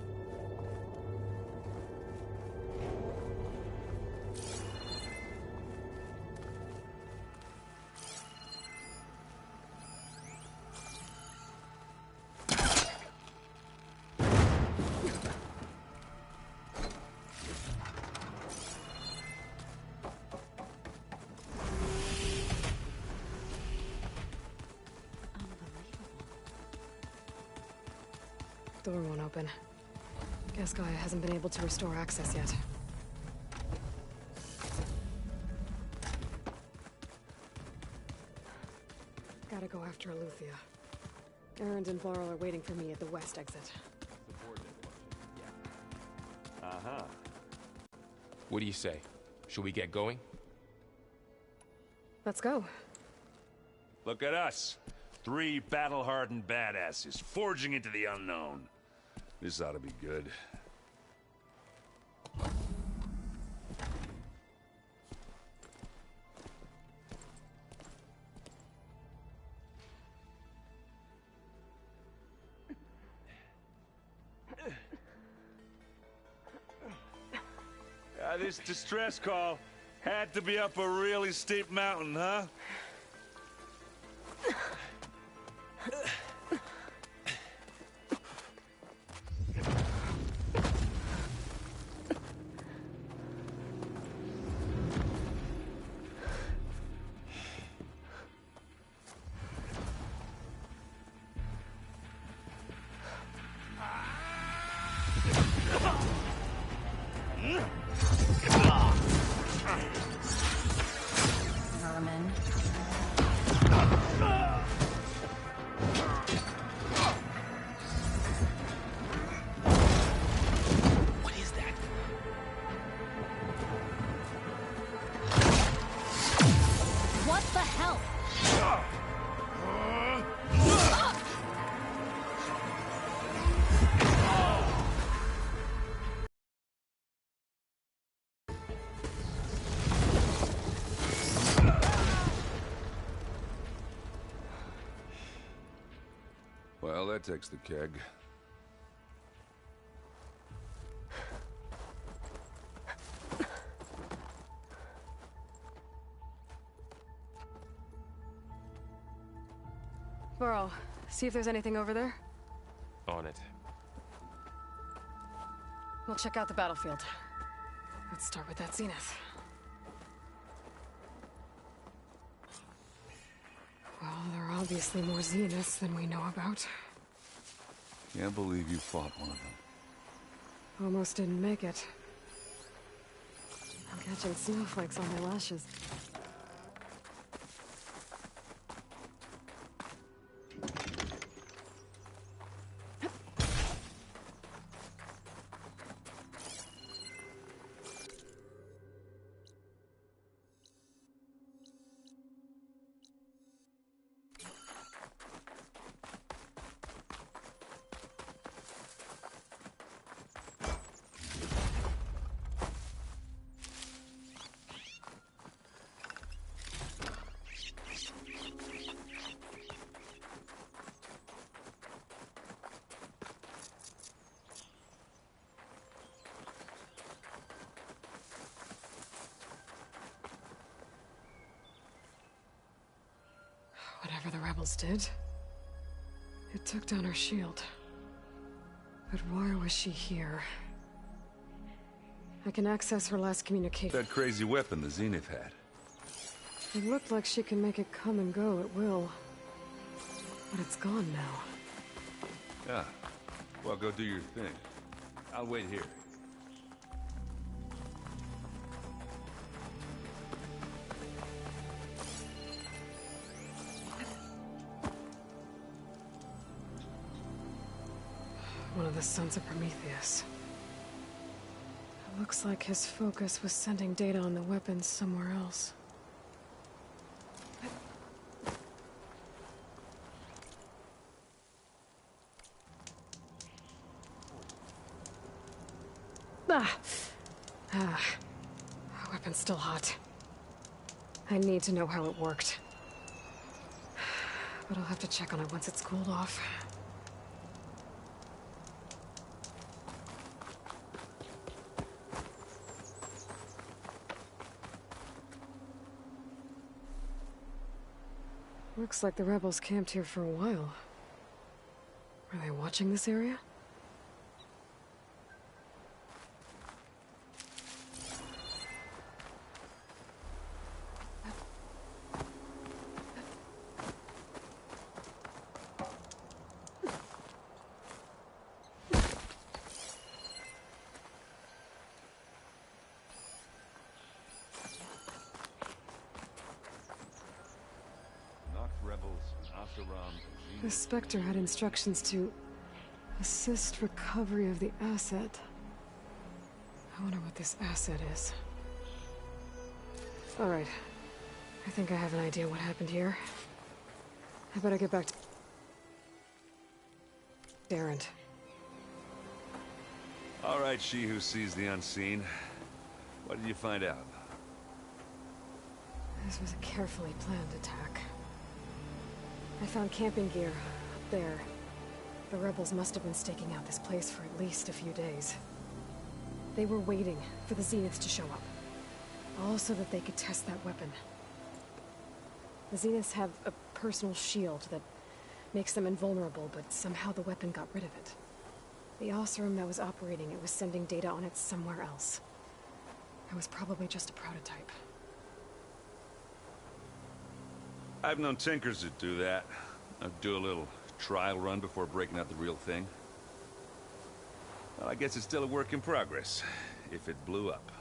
Speaker 13: Door won't open. Guess Gaia hasn't been able to restore access yet. Gotta go after Aletheia. Erend and Laurel are waiting for me at the west exit.
Speaker 7: Uh-huh. What do you say? Should we get going?
Speaker 13: Let's go.
Speaker 8: Look at us. 3 battle-hardened badasses forging into the unknown. This ought to be good. This distress call had to be up a really steep mountain, huh?
Speaker 9: Vermin.
Speaker 4: What is that?
Speaker 9: What the hell?
Speaker 8: Well, that takes the keg.
Speaker 13: Burrow, see if there's anything over there.
Speaker 7: On it.
Speaker 13: We'll check out the battlefield. Let's start with that zenith. Well, there are obviously more zeniths than we know about.
Speaker 8: Can't believe you fought one of them.
Speaker 13: Almost didn't make it. I'm catching snowflakes on my lashes. Whatever the rebels did, it took down her shield. But why was she here? I can access her last communication.
Speaker 8: That crazy weapon the Zenith had.
Speaker 13: It looked like she can make it come and go at will. But it's gone now.
Speaker 8: Yeah. Well, go do your thing. I'll wait here.
Speaker 13: One of the sons of Prometheus. It Looks like his focus was sending data on the weapons somewhere else. Weapon's still hot. I need to know how it worked. But I'll have to check on it once it's cooled off. Looks like the rebels camped here for a while. Are they watching this area? The Spectre had instructions to assist recovery of the asset. I wonder what this asset is. Alright. I think I have an idea what happened here. I better get back to Errand.
Speaker 8: All right, she who sees the unseen. What did you find out?
Speaker 13: This was a carefully planned attack. I found camping gear up there. The rebels must have been staking out this place for at least a few days. They were waiting for the Zeniths to show up. All so that they could test that weapon. The Zeniths have a personal shield that makes them invulnerable, but somehow the weapon got rid of it. The Oseram that was operating it was sending data on it somewhere else. It was probably just a prototype.
Speaker 8: I've known tinkers that do that. I'd do a little trial run before breaking out the real thing. Well, I guess it's still a work in progress, if it blew up.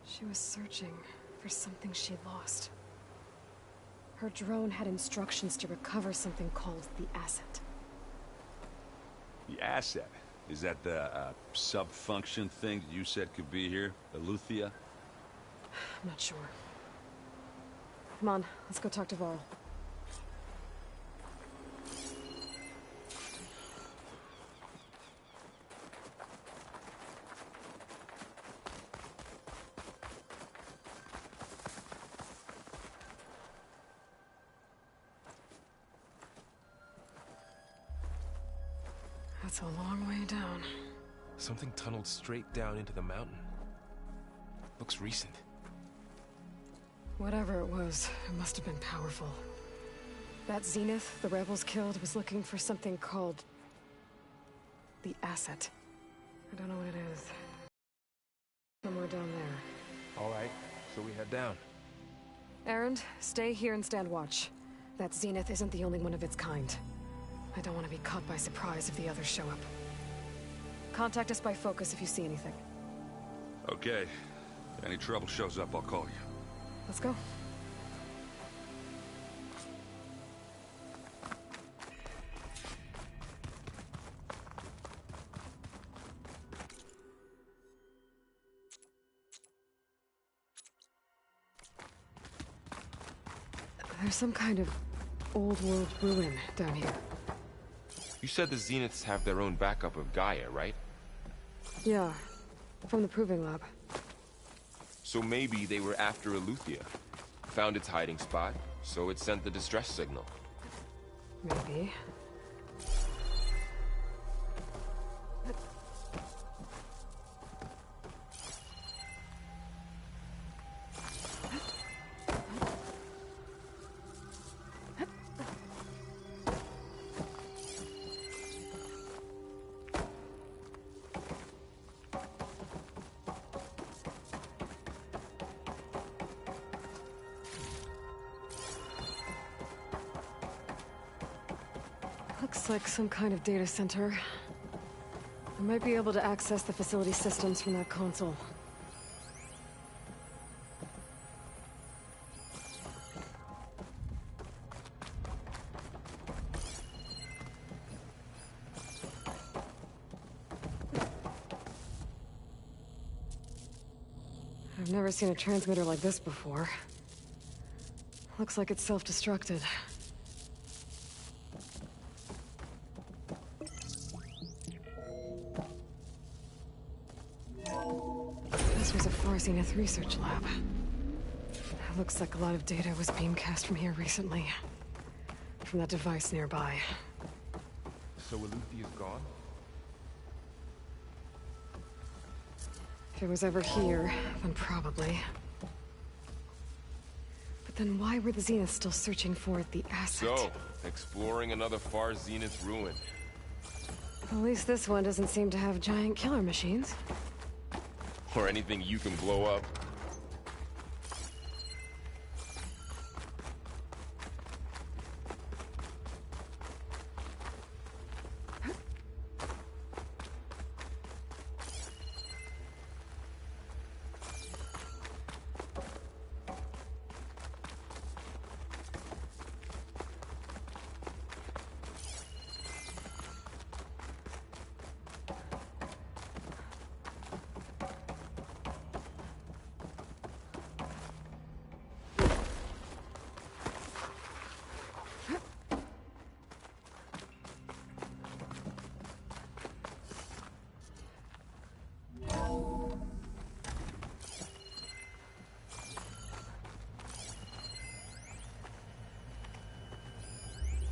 Speaker 13: She was searching for something she lost. Her drone had instructions to recover something called the asset.
Speaker 8: The asset? Is that the sub-function thing you said could be here? Eleuthia?
Speaker 13: I'm not sure. Come on, let's go talk to Varl. That's a long way down.
Speaker 7: Something tunneled straight down into the mountain. Looks recent.
Speaker 13: Whatever it was, it must have been powerful. That Zenith the rebels killed was looking for something called the asset. I don't know what it is. Somewhere down there.
Speaker 7: All right, so we head down.
Speaker 13: Errand, stay here and stand watch. That Zenith isn't the only one of its kind. I don't want to be caught by surprise if the others show up. Contact us by focus if you see anything.
Speaker 8: Okay. If any trouble shows up, I'll call you.
Speaker 13: Let's go. There's some kind of old-world ruin down here.
Speaker 7: You said the Zeniths have their own backup of Gaia, right?
Speaker 13: Yeah, from the Proving Lab.
Speaker 7: So maybe they were after Eleuthia. Found its hiding spot, so it sent the distress signal.
Speaker 13: Maybe. Looks like some kind of data center. I might be able to access the facility systems from that console. I've never seen a transmitter like this before. Looks like it's self-destructed. This was a Far Zenith research lab. Looks like a lot of data was beamcast from here recently. From that device nearby.
Speaker 7: So Aluthi is gone?
Speaker 13: If it was ever here, then probably. But then why were the Zeniths still searching for the asset?
Speaker 7: So, exploring another Far Zenith ruin.
Speaker 13: At least this one doesn't seem to have giant killer machines.
Speaker 7: Or anything you can blow up.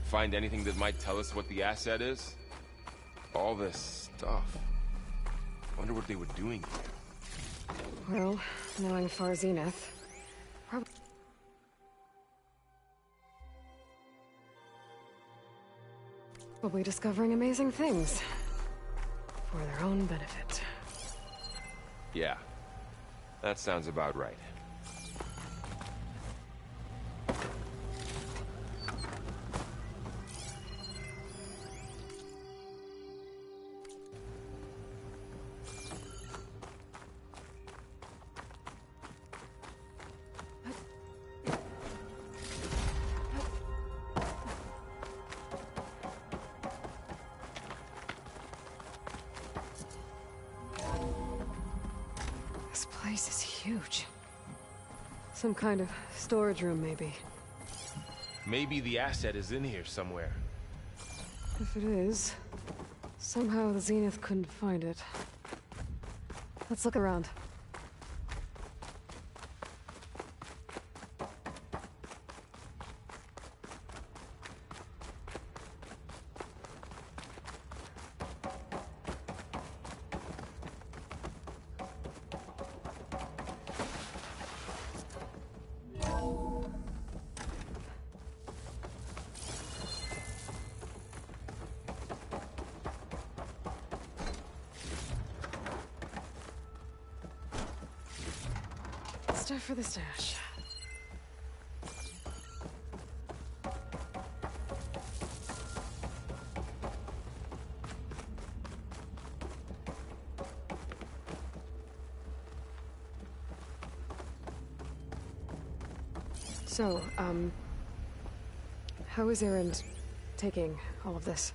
Speaker 7: Find anything that might tell us what the asset is? All this stuff. Wonder what they were doing here.
Speaker 13: Well, knowing Far Zenith, probably discovering amazing things. For their own benefit.
Speaker 7: Yeah. That sounds about right.
Speaker 13: This place is huge. Some kind of storage room, maybe.
Speaker 7: Maybe the asset is in here somewhere.
Speaker 13: If it is, somehow the Zenith couldn't find it. Let's look around. Stuff for the stash. So, how is Erend taking all of this?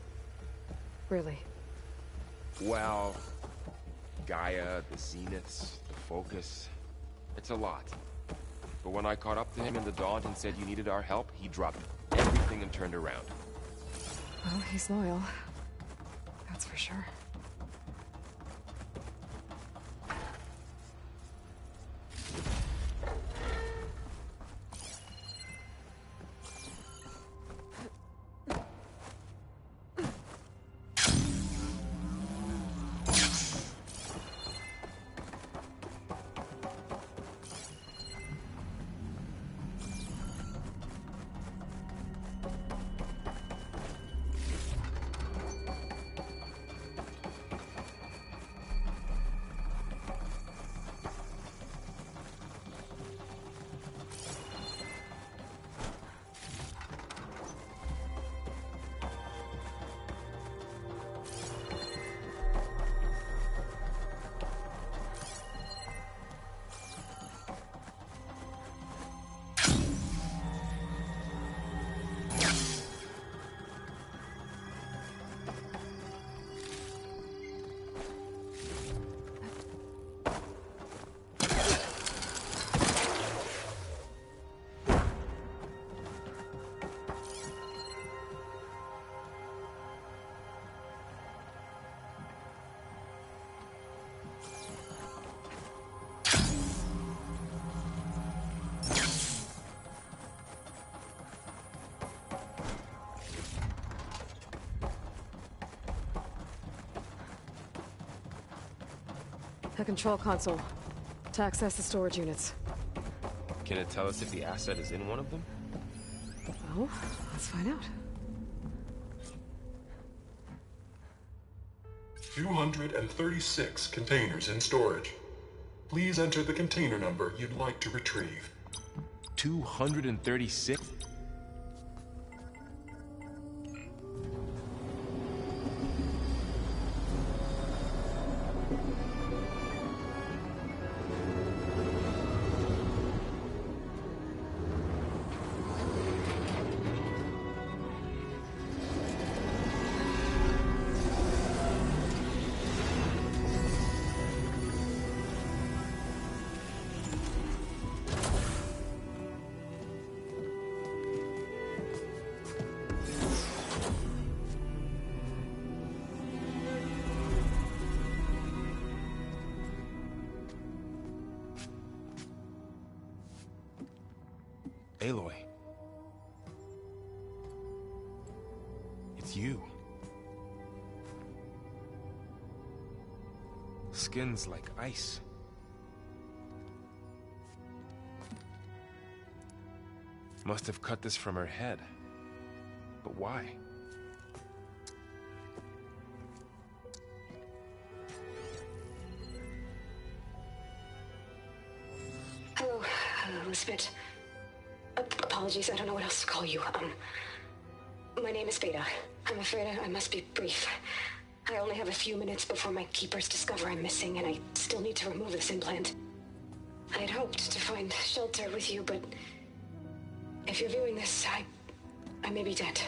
Speaker 13: Really?
Speaker 7: Well, Gaia, the Zeniths, the Focus. It's a lot. But when I caught up to him in the Daunt and said you needed our help, he dropped everything and turned around.
Speaker 13: Well, he's loyal. That's for sure. A control console. To access the storage units.
Speaker 7: Can it tell us if the asset is in one of them?
Speaker 13: Well, let's find out.
Speaker 15: 236 containers in storage. Please enter the container number you'd like to retrieve.
Speaker 7: 236? Aloy. It's you. Skin's like ice. Must have cut this from her head. But why?
Speaker 16: Hello, Elizabeth. Apologies, I don't know what else to call you. My name is Beta. I'm afraid I must be brief. I only have a few minutes before my keepers discover I'm missing, and I still need to remove this implant. I had hoped to find shelter with you, but if you're viewing this, I may be dead.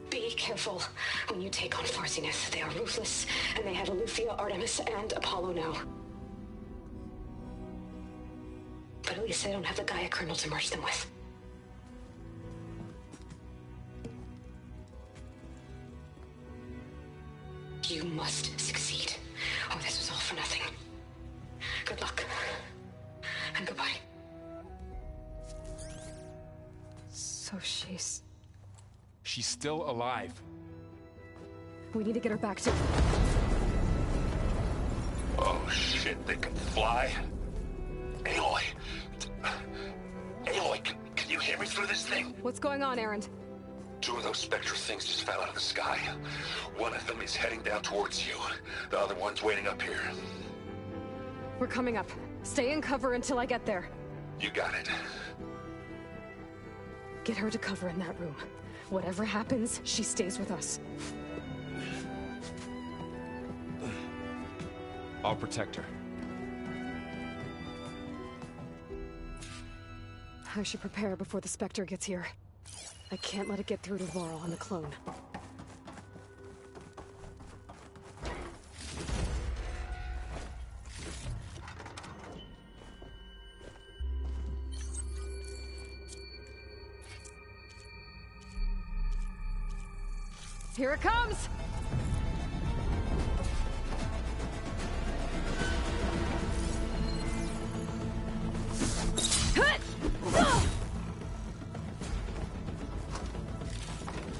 Speaker 16: Be careful when you take on Farsiness. They are ruthless, and they have Aletheia, Artemis, and Apollo now. But at least they don't have the Gaia kernel to merge them with. You must succeed, or this was all for nothing. Good luck. And goodbye.
Speaker 13: So she's
Speaker 7: still alive.
Speaker 13: We need to get her back to...
Speaker 8: Oh shit, they can fly? Aloy! Aloy, can you hear me through this thing?
Speaker 13: What's going on, Erend?
Speaker 8: 2 of those Spectre things just fell out of the sky. One of them is heading down towards you. The other one's waiting up here.
Speaker 13: We're coming up. Stay in cover until I get there.
Speaker 8: You got it.
Speaker 13: Get her to cover in that room. Whatever happens, she stays with us.
Speaker 7: I'll protect her.
Speaker 13: I should prepare before the Spectre gets here. I can't let it get through to Varl and the clone. Here it comes!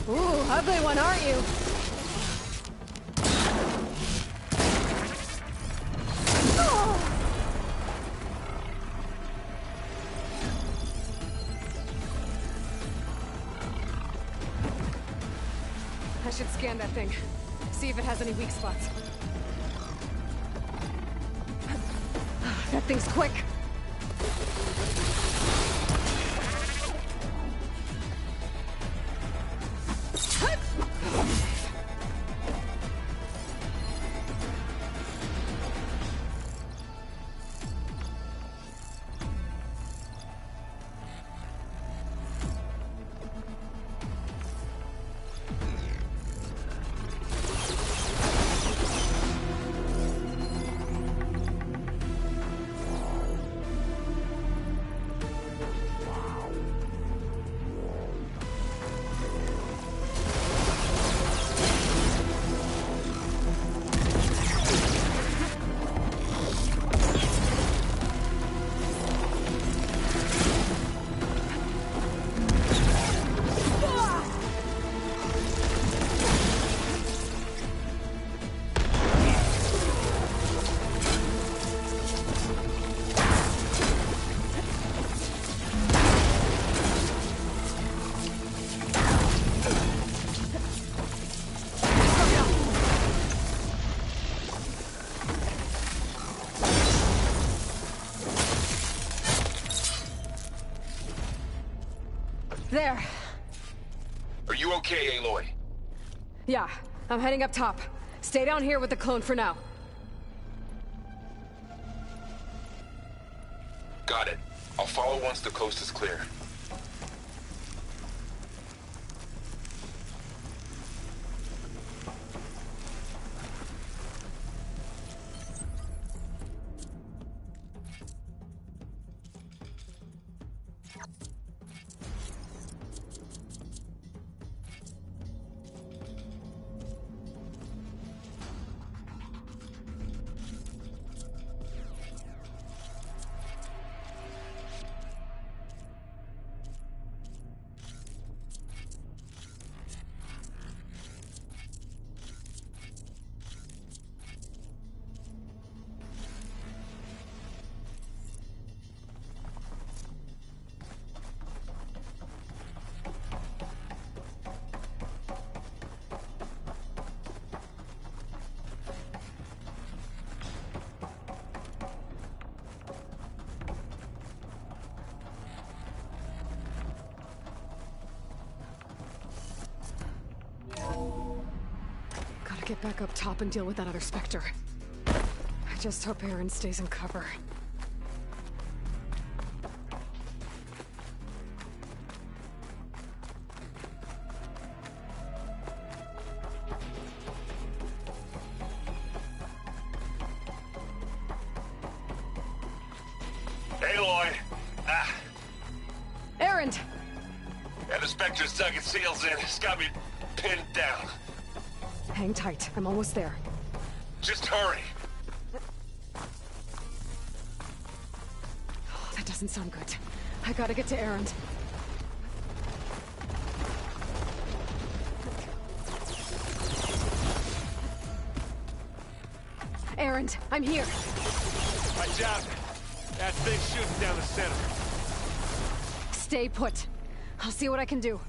Speaker 13: Ooh, ugly one, aren't you? I should scan that thing. See if it has any weak spots. That thing's quick. There.
Speaker 7: Are you okay, Aloy?
Speaker 13: Yeah, I'm heading up top. Stay down here with the clone for now.
Speaker 7: Got it. I'll follow once the coast is clear.
Speaker 13: Gotta get back up top and deal with that other Spectre. I just hope Aaron stays in cover.
Speaker 12: Aloy! Ah,
Speaker 13: Aaron!
Speaker 12: yeah, the Spectre's dug its heels in. It's got me pinned down.
Speaker 13: Hang tight, I'm almost there.
Speaker 12: Just hurry.
Speaker 13: Oh, that doesn't sound good. I gotta get to Aaron. Aaron, I'm here.
Speaker 12: Watch out. That thing's shooting down the center.
Speaker 13: Stay put. I'll see what I can do.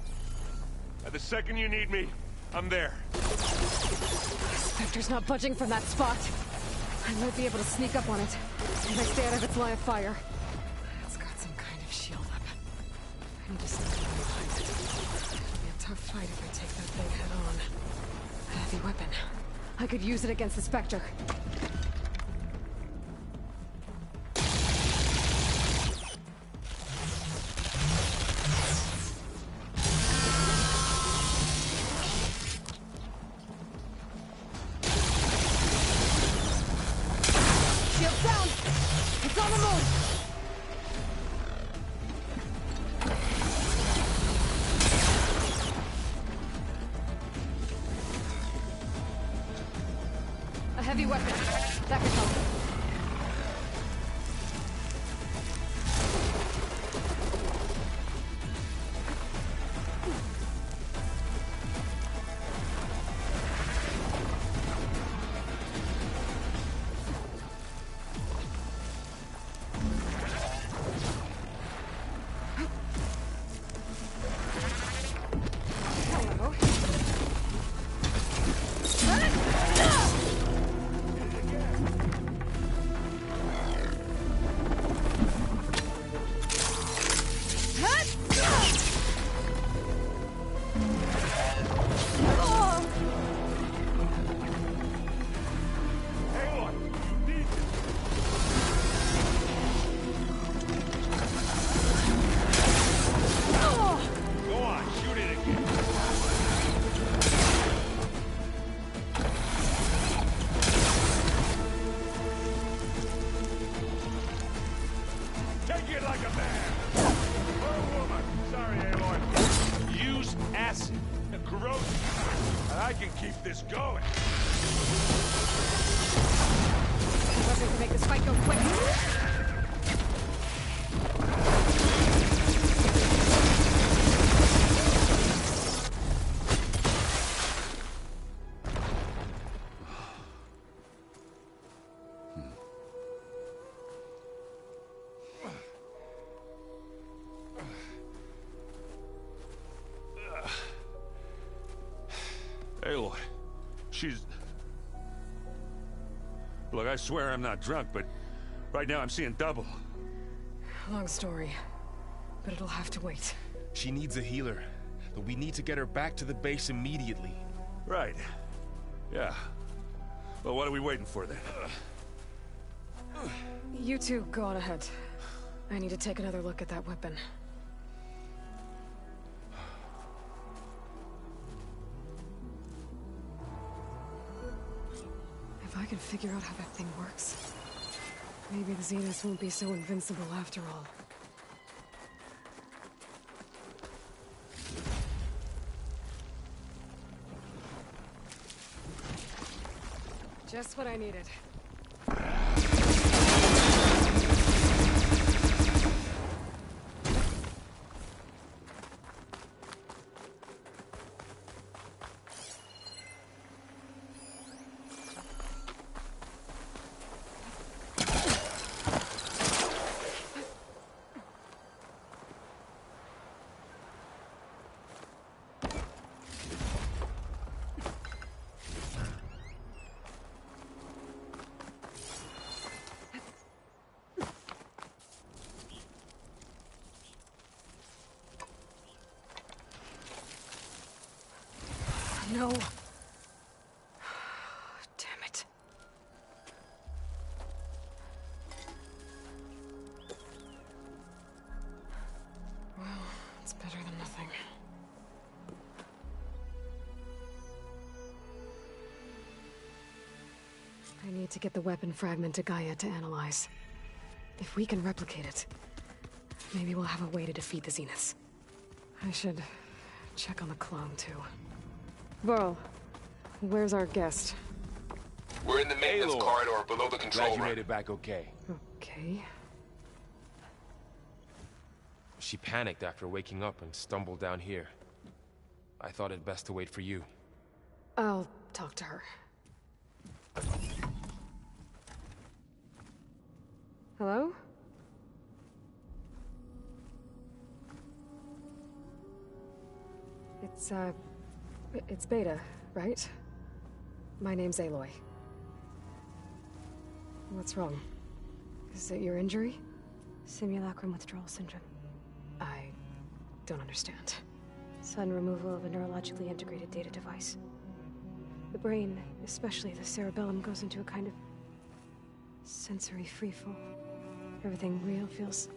Speaker 12: The second you need me, I'm there.
Speaker 13: Spectre's not budging from that spot. I might be able to sneak up on it if I stay out of its line of fire. It's got some kind of shield up. I need to sneak around behind it. It'll be a tough fight if I take that thing head on. A heavy weapon. I could use it against the Spectre. A heavy weapon. That could help.
Speaker 12: I can keep this going.
Speaker 13: Nothing to make this fight go quick.
Speaker 8: Aloy, she's... Look, I swear I'm not drunk, but right now I'm seeing double.
Speaker 13: Long story, but it'll have to wait.
Speaker 7: She needs a healer, but we need to get her back to the base immediately.
Speaker 8: Right. Yeah. Well, what are we waiting for then?
Speaker 13: You two go on ahead. I need to take another look at that weapon. If I can figure out how that thing works, maybe the Zeniths won't be so invincible after all. Just what I needed. No. Damn it. Well, it's better than nothing. I need to get the weapon fragment to Gaia to analyze. If we can replicate it, maybe we'll have a way to defeat the Zeniths. I should check on the clone, too. Varl, where's our guest?
Speaker 14: We're in the maintenance corridor below the control room.
Speaker 7: Glad you made it back okay.
Speaker 13: Okay.
Speaker 7: She panicked after waking up and stumbled down here. I thought it best to wait for you.
Speaker 13: I'll talk to her. Hello? It's Beta, right? My name's Aloy. What's wrong? Is it your injury?
Speaker 16: Simulacrum withdrawal syndrome.
Speaker 13: I don't understand.
Speaker 16: Sudden removal of a neurologically integrated data device. The brain, especially the cerebellum, goes into a kind of sensory freefall. Everything real feels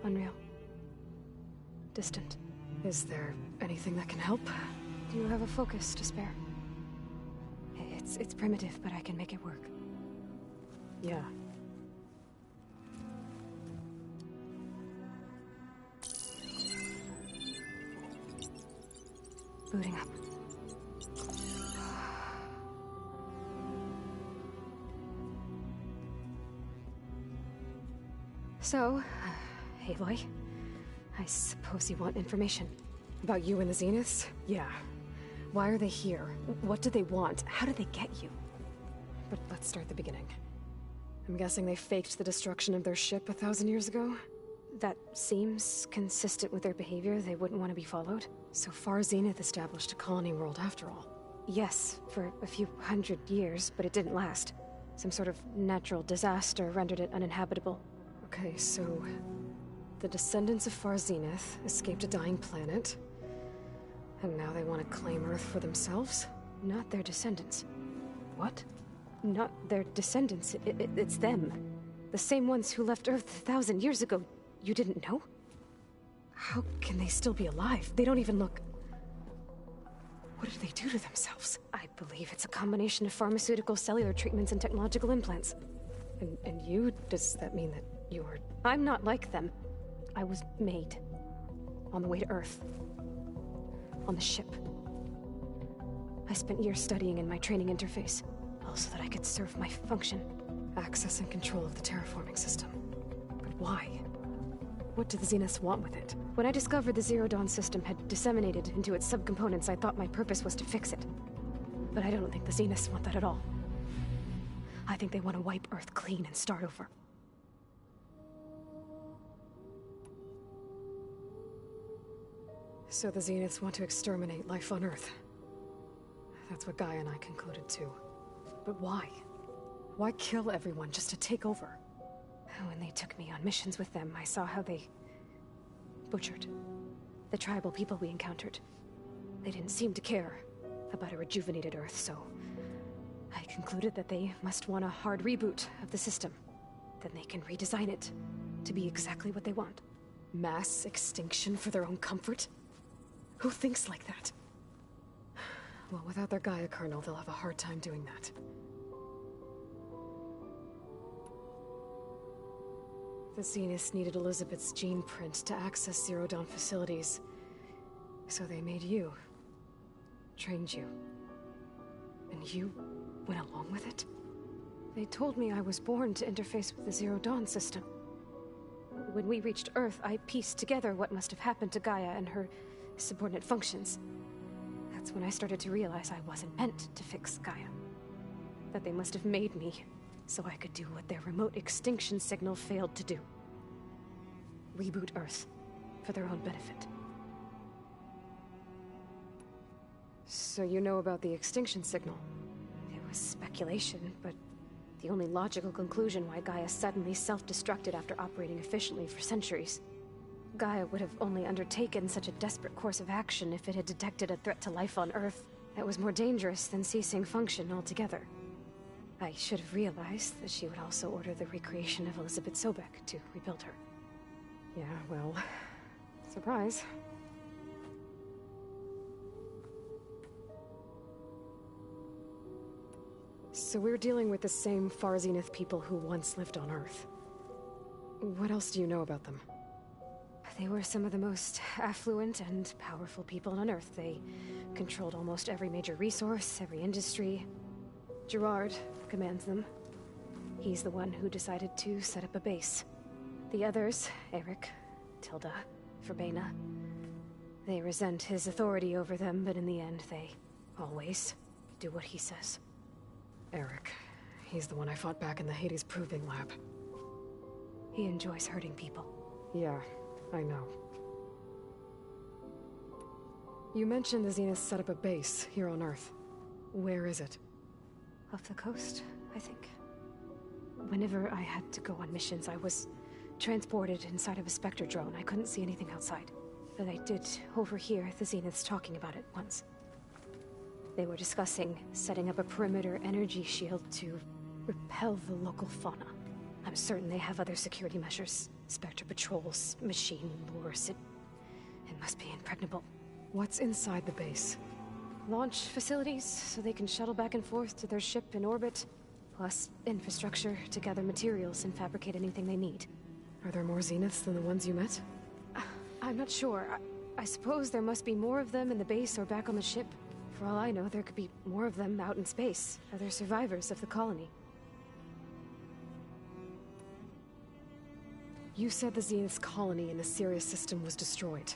Speaker 16: unreal. Distant.
Speaker 13: Is there anything that can help?
Speaker 16: Do you have a focus to spare? It's primitive, but I can make it work.
Speaker 13: Yeah.
Speaker 16: Booting up. So, Aloy, I suppose you want information.
Speaker 13: About you and the Zeniths? Yeah. Why are they here? What do they want? How did they get you? But let's start the beginning. I'm guessing they faked the destruction of their ship 1,000 years ago?
Speaker 16: That seems consistent with their behavior. They wouldn't want to be followed.
Speaker 13: So far, Zenith established a colony world after all.
Speaker 16: Yes, for a few hundred years, but it didn't last. Some sort of natural disaster rendered it uninhabitable.
Speaker 13: Okay, so the descendants of Far Zenith escaped a dying planet, and now they want to claim Earth for themselves?
Speaker 16: Not their descendants.
Speaker 13: What?
Speaker 16: Not their descendants. It's them. The same ones who left Earth 1,000 years ago. You didn't know?
Speaker 13: How can they still be alive? They don't even look... What did they do to themselves?
Speaker 16: I believe it's a combination of pharmaceutical, cellular treatments, and technological implants.
Speaker 13: And you? Does that mean that you are...
Speaker 16: I'm not like them. I was made. On the way to Earth. On the ship. I spent years studying in my training interface, all so that I could serve my function.
Speaker 13: Access and control of the terraforming system. But why? What do the Zeniths want with it?
Speaker 16: When I discovered the Zero Dawn system had disseminated into its subcomponents, I thought my purpose was to fix it. But I don't think the Zeniths want that at all. I think they want to wipe Earth clean and start over.
Speaker 13: So the Zeniths want to exterminate life on Earth. That's what Gaia and I concluded too. But why? Why kill everyone just to take over?
Speaker 16: When they took me on missions with them, I saw how they
Speaker 13: butchered. The tribal people we encountered. They didn't seem to care about a rejuvenated Earth, so I concluded that they must want a hard reboot of the system. Then they can redesign it to be exactly what they want.
Speaker 6: Mass extinction for their own comfort? Who thinks like that? Well, without their Gaia kernel, they'll have a hard time doing that. The Zeniths needed Elizabeth's gene print to access Zero Dawn facilities. So they made you. Trained you. And you went along with it? They told me I was born to interface with the Zero Dawn system. When we reached Earth, I pieced together what must have happened to Gaia and her subordinate functions. That's when I started to realize I wasn't meant to fix Gaia. That they must have made me so I could do what their remote extinction signal failed to do. Reboot Earth for their own benefit. So you know about the extinction signal? It was speculation, but the only logical conclusion why Gaia suddenly self-destructed after operating efficiently for centuries. Gaia would have only undertaken such a desperate course of action if it had detected a threat to life on Earth that was more dangerous than ceasing function altogether. I should have realized that she would also order the recreation of Elizabeth Sobek to rebuild her. Yeah, well, surprise. So we're dealing with the same Far Zenith people who once lived on Earth. What else do you know about them? They were some of the most affluent and powerful people on Earth. They controlled almost every major resource, every industry. Gerard commands them. He's the one who decided to set up a base. The others, Eric, Tilda, Verbena, they resent his authority over them, but in the end, they always do what he says. Eric. He's the one I fought back in the Hades Proving Lab. He enjoys hurting people. Yeah, I know. You mentioned the Zeniths set up a base here on Earth. Where is it? Off the coast, I think. Whenever I had to go on missions, I was transported inside of a Spectre drone. I couldn't see anything outside. But I did overhear the Zeniths talking about it once. They were discussing setting up a perimeter energy shield to repel the local fauna. I'm certain they have other security measures. Spectre patrols, machine lures. It must be impregnable. What's inside the base? Launch facilities, so they can shuttle back and forth to their ship in orbit. Plus infrastructure to gather materials and fabricate anything they need. Are there more Zeniths than the ones you met? I'm not sure. I suppose there must be more of them in the base or back on the ship. For all I know, there could be more of them out in space. Other survivors of the colony. You said the Zenith's colony in the Sirius system was destroyed.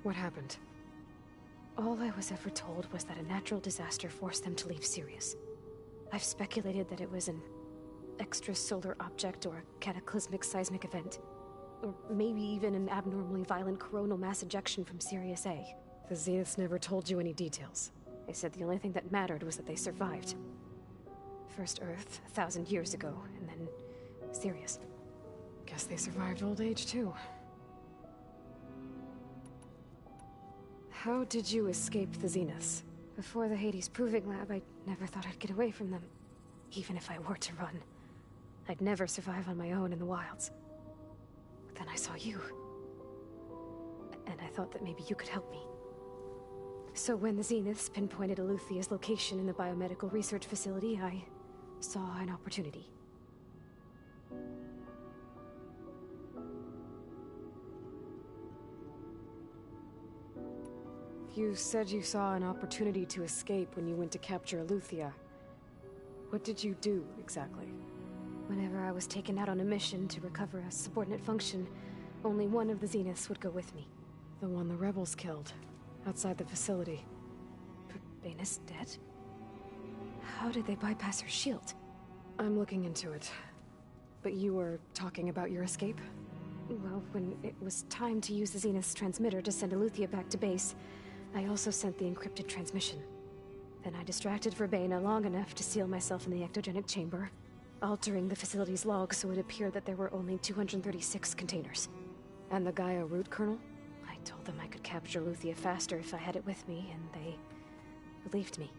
Speaker 6: What happened? All I was ever told was that a natural disaster forced them to leave Sirius. I've speculated that it was an extrasolar object or a cataclysmic seismic event. Or maybe even an abnormally violent coronal mass ejection from Sirius A. The Zeniths never told you any details. They said the only thing that mattered was that they survived. First Earth, 1,000 years ago, and then Sirius. Guess they survived old age, too. How did you escape the Zeniths? Before the Hades Proving Lab, I never thought I'd get away from them. Even if I were to run. I'd never survive on my own in the wilds. But then I saw you. And I thought that maybe you could help me. So when the Zeniths pinpointed Eluthia's location in the biomedical research facility, I saw an opportunity. You said you saw an opportunity to escape when you went to capture Eluthia. What did you do, exactly? Whenever I was taken out on a mission to recover a subordinate function, only one of the Zeniths would go with me. The one the rebels killed, outside the facility. Verbena's dead? How did they bypass her shield? I'm looking into it. But you were talking about your escape? Well, when it was time to use the Zenith's transmitter to send Eluthia back to base, I also sent the encrypted transmission. Then I distracted Verbena long enough to seal myself in the ectogenic chamber, altering the facility's log so it appeared that there were only 236 containers.
Speaker 13: And the Gaia root kernel? I told them I could capture Luthia faster if I had it with me, and they believed me.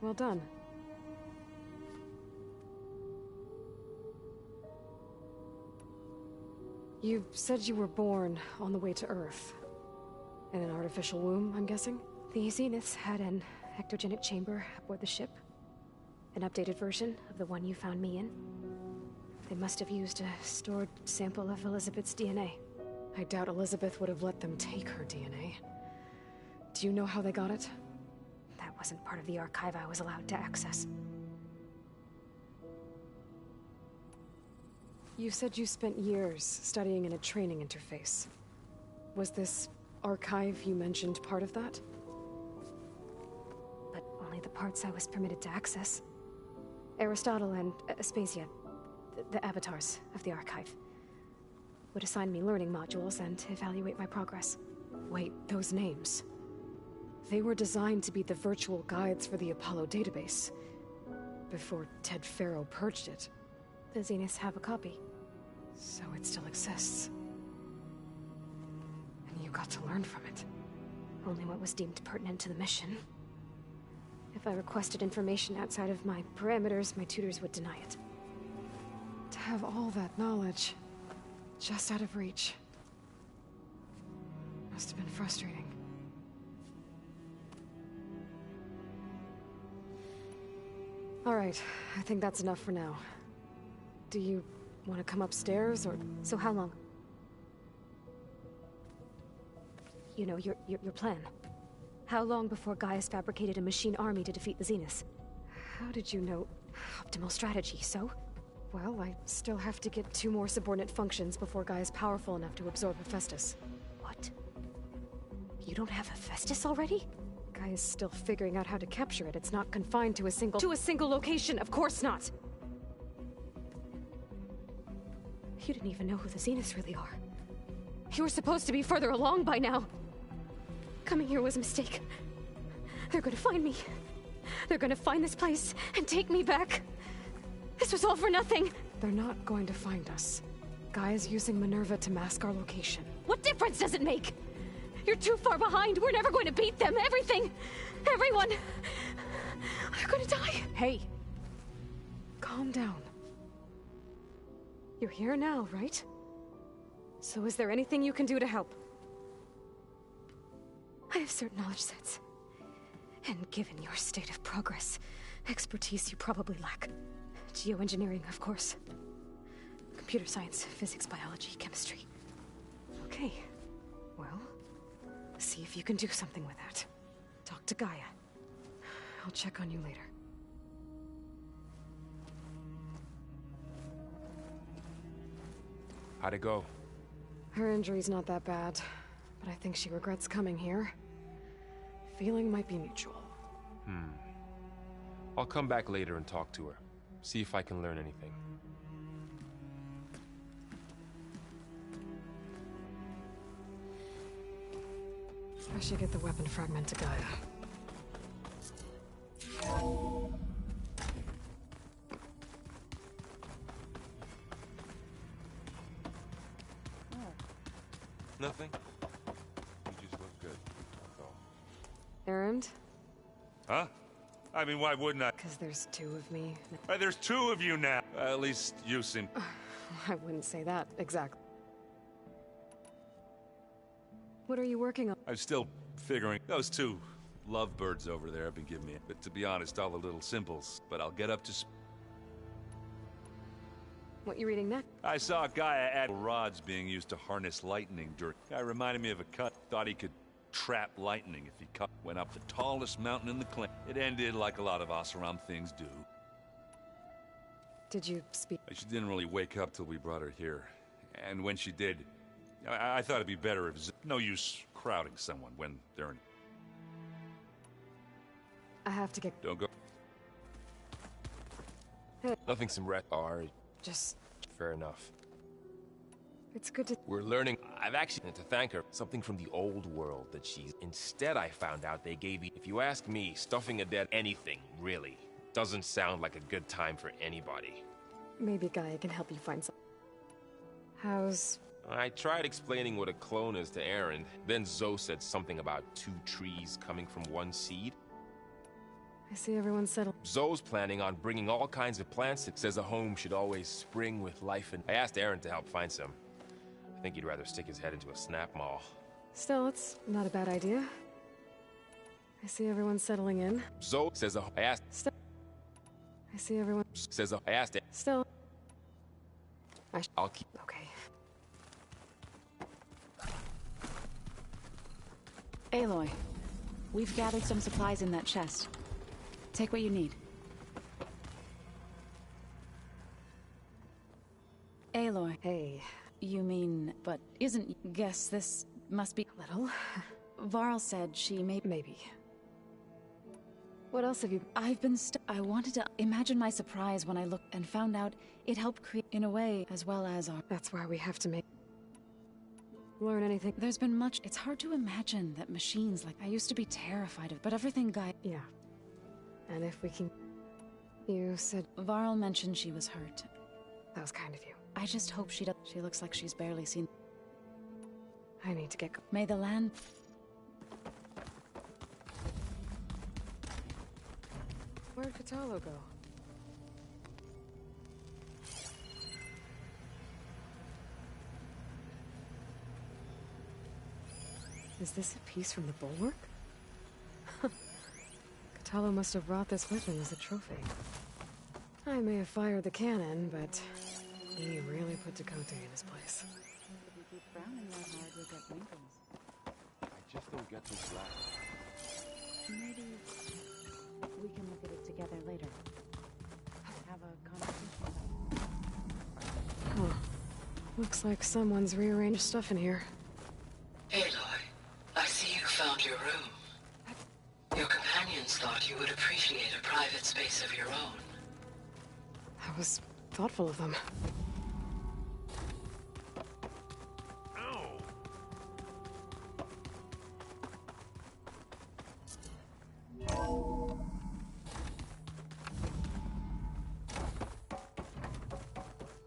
Speaker 13: Well done. You said you were born on the way to Earth. In an artificial womb, I'm guessing? The Zeniths had an ectogenic chamber aboard the ship. An updated version of the one you found me in. They must have used a stored sample of Elizabeth's DNA. I doubt Elizabeth would have let them take her DNA. Do you know how they got it? That wasn't part of the archive I was allowed to access. You said you spent years studying in a training interface. Was this archive you mentioned part of that? But only the parts I was permitted to access. Aristotle and Aspasia, the avatars of the archive, would assign me learning modules and evaluate my progress. Wait, those names. They were designed to be the virtual guides for the Apollo database, before Ted Faro purged it. The Zeniths have a copy, so it still exists. And you got to learn from it. Only what was deemed pertinent to the mission. If I requested information outside of my parameters, my tutors would deny it. To have all that knowledge, just out of reach. Must have been frustrating. All right, I think that's enough for now. Do you want to come upstairs, or...
Speaker 16: So how long? You know, your plan. How long before Gaius fabricated a machine army to defeat the Zeniths?
Speaker 13: How did you know?
Speaker 16: Optimal strategy, so?
Speaker 13: Well, I still have to get 2 more subordinate functions before Gaia's powerful enough to absorb Hephaestus.
Speaker 16: What? You don't have Hephaestus already?
Speaker 13: Gaia's still figuring out how to capture it. It's not confined to a single... To a single location! Of course not!
Speaker 16: You didn't even know who the Zeniths really are.
Speaker 13: You were supposed to be further along by now!
Speaker 16: Coming here was a mistake. They're gonna find me. They're gonna find this place and take me back. This was all for nothing.
Speaker 13: They're not going to find us. Gaia's using Minerva to mask our location.
Speaker 16: What difference does it make? You're too far behind. We're never going to beat them. Everything. Everyone. They're gonna die.
Speaker 13: Hey. Calm down. You're here now, right? So is there anything you can do to help?
Speaker 16: I have certain knowledge sets. And given your state of progress, expertise you probably lack. Geoengineering, of course. Computer science, physics, biology, chemistry.
Speaker 13: Okay. Well, see if you can do something with that. Talk to Gaia. I'll check on you later.
Speaker 7: How'd it go?
Speaker 13: Her injury's not that bad, but I think she regrets coming here. Feeling might be mutual.
Speaker 7: I'll come back later and talk to her. See if I can learn anything.
Speaker 13: I should get the weapon fragment to Gaia.
Speaker 7: Nothing? You just look good. That's all.
Speaker 13: Errand?
Speaker 8: Huh? I mean, why wouldn't I?
Speaker 13: Because there's 2 of me.
Speaker 8: There's 2 of you now. At least you seem...
Speaker 13: I wouldn't say that, exactly. What are you working on?
Speaker 8: I'm still figuring. Those 2 lovebirds over there have been giving me... But to be honest, all the little symbols. But I'll get up to...
Speaker 13: What you reading next?
Speaker 8: I saw a guy add rods being used to harness lightning during... Guy reminded me of a cut. Thought he could trap lightning if he cut. Went up the tallest mountain in the clan. It ended like a lot of Oseram things do.
Speaker 13: Did you speak?
Speaker 8: She didn't really wake up till we brought her here. And when she did, I thought it'd be better if... No use crowding someone when they're in...
Speaker 13: I have to get...
Speaker 8: Don't go...
Speaker 7: Nothing some ret are...
Speaker 13: Just...
Speaker 7: Fair enough.
Speaker 13: It's good to...
Speaker 7: We're learning... I've actually to thank her. Something from the old world that she's... Instead, I found out they gave you... If you ask me, stuffing a dead anything, really, doesn't sound like a good time for anybody.
Speaker 13: Maybe Gaia can help you find some... How's...
Speaker 7: I tried explaining what a clone is to Aaron. Then Zoe said something about 2 trees coming from 1 seed.
Speaker 13: I see everyone's settled.
Speaker 7: Zoe's planning on bringing all kinds of plants. It says a home should always spring with life, and I asked Aaron to help find some. I think he'd rather stick his head into a snap mall.
Speaker 13: Still, it's not a bad idea. I see everyone settling in.
Speaker 7: Zoe says I asked.
Speaker 13: Still, I see everyone
Speaker 7: Says I asked it.
Speaker 13: Still,
Speaker 7: I'll keep.
Speaker 13: Okay.
Speaker 9: Aloy, we've gathered some supplies in that chest. Take what you need. Aloy.
Speaker 13: Hey.
Speaker 9: You mean, but isn't... Guess this must be...
Speaker 13: Little?
Speaker 9: Varl said she may...
Speaker 13: Maybe. What else have you...
Speaker 9: I've been I wanted to imagine my surprise when I looked and found out it helped create, in a way, as well as our...
Speaker 13: That's why we have to learn anything.
Speaker 9: There's been much... It's hard to imagine that machines like... I used to be terrified of, but everything
Speaker 13: Yeah. And if we can... You said...
Speaker 9: Varl mentioned she was hurt.
Speaker 13: That was kind of you.
Speaker 9: I just hope she does... She looks like she's barely seen...
Speaker 13: I need to get...
Speaker 9: May the land...
Speaker 13: Where'd Katalo go? Is this a piece from the bulwark? Katalo must have brought this weapon as a trophy. I may have fired the cannon, but he really put Dakota in his place.
Speaker 9: If you keep frowning that hard, you'll get wrinkles.
Speaker 7: I just don't get this last.
Speaker 9: Maybe we can look at it together later. Have a conversation about it.
Speaker 13: Huh. Looks like someone's rearranged stuff in here.
Speaker 11: Aloy, I see you found your room. Your companions thought you would appreciate a private space of your own.
Speaker 13: That was thoughtful of them.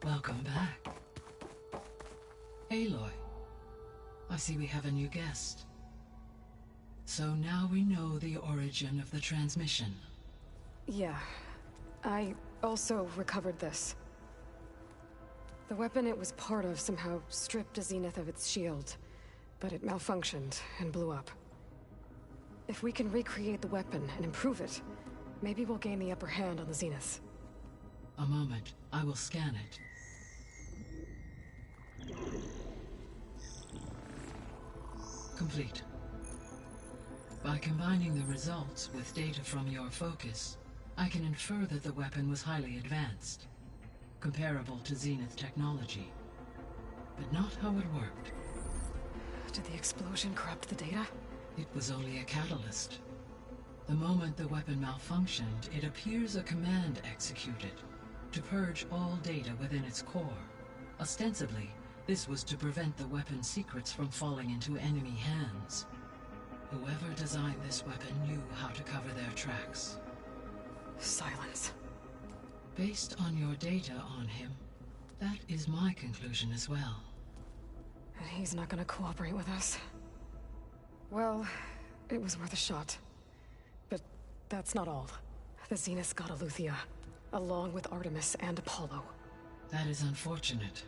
Speaker 11: Welcome back. Aloy, I see we have a new guest. So now we know the origin of the transmission.
Speaker 13: Yeah. I also recovered this. The weapon it was part of somehow stripped Zenith of its shield, but it malfunctioned and blew up. If we can recreate the weapon and improve it, maybe we'll gain the upper hand on the Zeniths.
Speaker 11: A moment, I will scan it. Complete. By combining the results with data from your focus, I can infer that the weapon was highly advanced, comparable to Zenith technology, but not how it worked.
Speaker 13: Did the explosion corrupt the data?
Speaker 11: It was only a catalyst. The moment the weapon malfunctioned, it appears a command executed to purge all data within its core. Ostensibly, this was to prevent the weapon's secrets from falling into enemy hands. Whoever designed this weapon knew how to cover their tracks.
Speaker 13: Silence.
Speaker 11: Based on your data on him, that is my conclusion as well.
Speaker 13: And he's not gonna cooperate with us. Well, it was worth a shot. But that's not all. The Zeniths got Aletheia, along with Artemis and Apollo.
Speaker 11: That is unfortunate.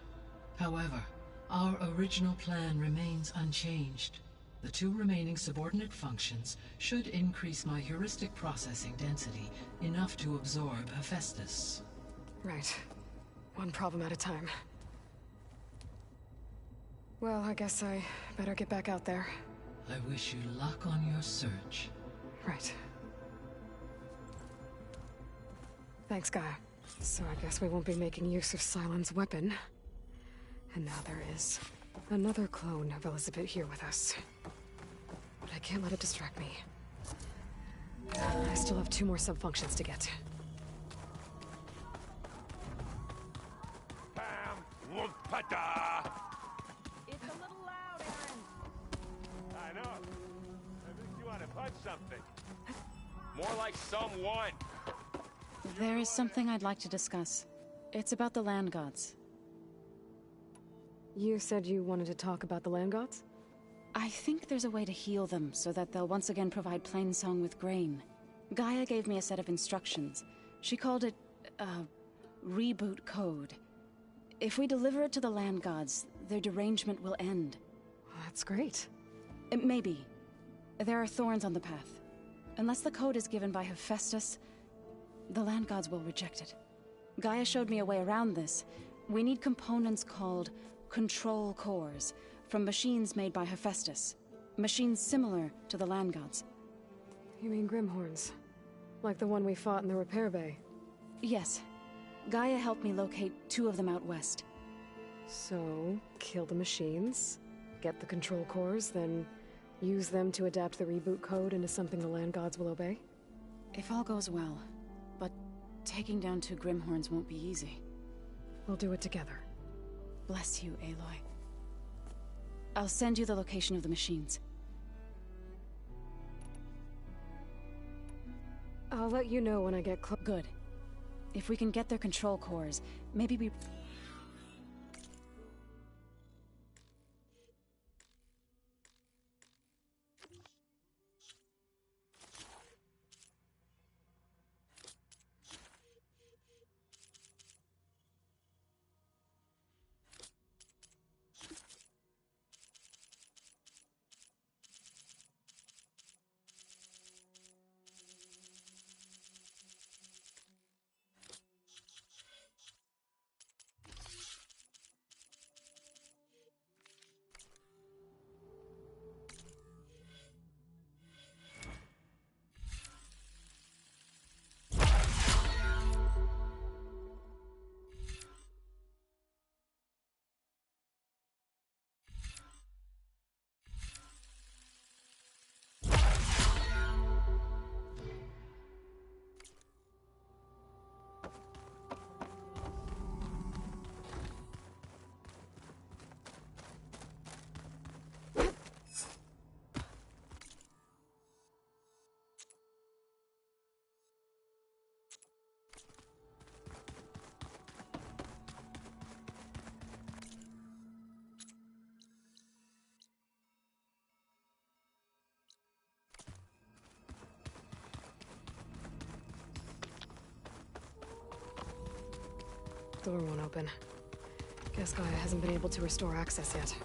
Speaker 11: However, our original plan remains unchanged. The 2 remaining subordinate functions should increase my heuristic processing density enough to absorb Hephaestus.
Speaker 13: Right. One problem at a time. Well, I guess I better get back out there.
Speaker 11: I wish you luck on your search.
Speaker 13: Right. Thanks, Gaia. So I guess we won't be making use of Sylens' weapon. And now there is another clone of Elizabeth here with us. But I can't let it distract me. I still have 2 more sub-functions to get.
Speaker 12: Bam! Whoop-a-da!
Speaker 4: It's a little loud, Aaron.
Speaker 12: I know. I think you want to punch something. More like someone.
Speaker 9: There is something I'd like to discuss. It's about the land gods.
Speaker 13: You said you wanted to talk about the land gods?
Speaker 9: I think there's a way to heal them so that they'll once again provide Plainsong with grain. Gaia gave me a set of instructions. She called it, reboot code. If we deliver it to the land gods, their derangement will end.
Speaker 13: That's great.
Speaker 9: Maybe. There are thorns on the path. Unless the code is given by Hephaestus, the land gods will reject it. Gaia showed me a way around this. We need components called control cores from machines made by Hephaestus. Machines similar to the land gods.
Speaker 13: You mean Grimhorns? Like the one we fought in the repair bay?
Speaker 9: Yes. Gaia helped me locate 2 of them out west.
Speaker 13: So, kill the machines, get the control cores, then use them to adapt the reboot code into something the land gods will obey?
Speaker 9: If all goes well. But taking down 2 Grimhorns won't be easy.
Speaker 13: We'll do it together.
Speaker 9: Bless you, Aloy. I'll send you the location of the machines.
Speaker 13: I'll let you know when I get close.
Speaker 9: Good. If we can get their control cores, maybe we...
Speaker 13: Door won't open. Guess Gaia hasn't been able to restore access yet.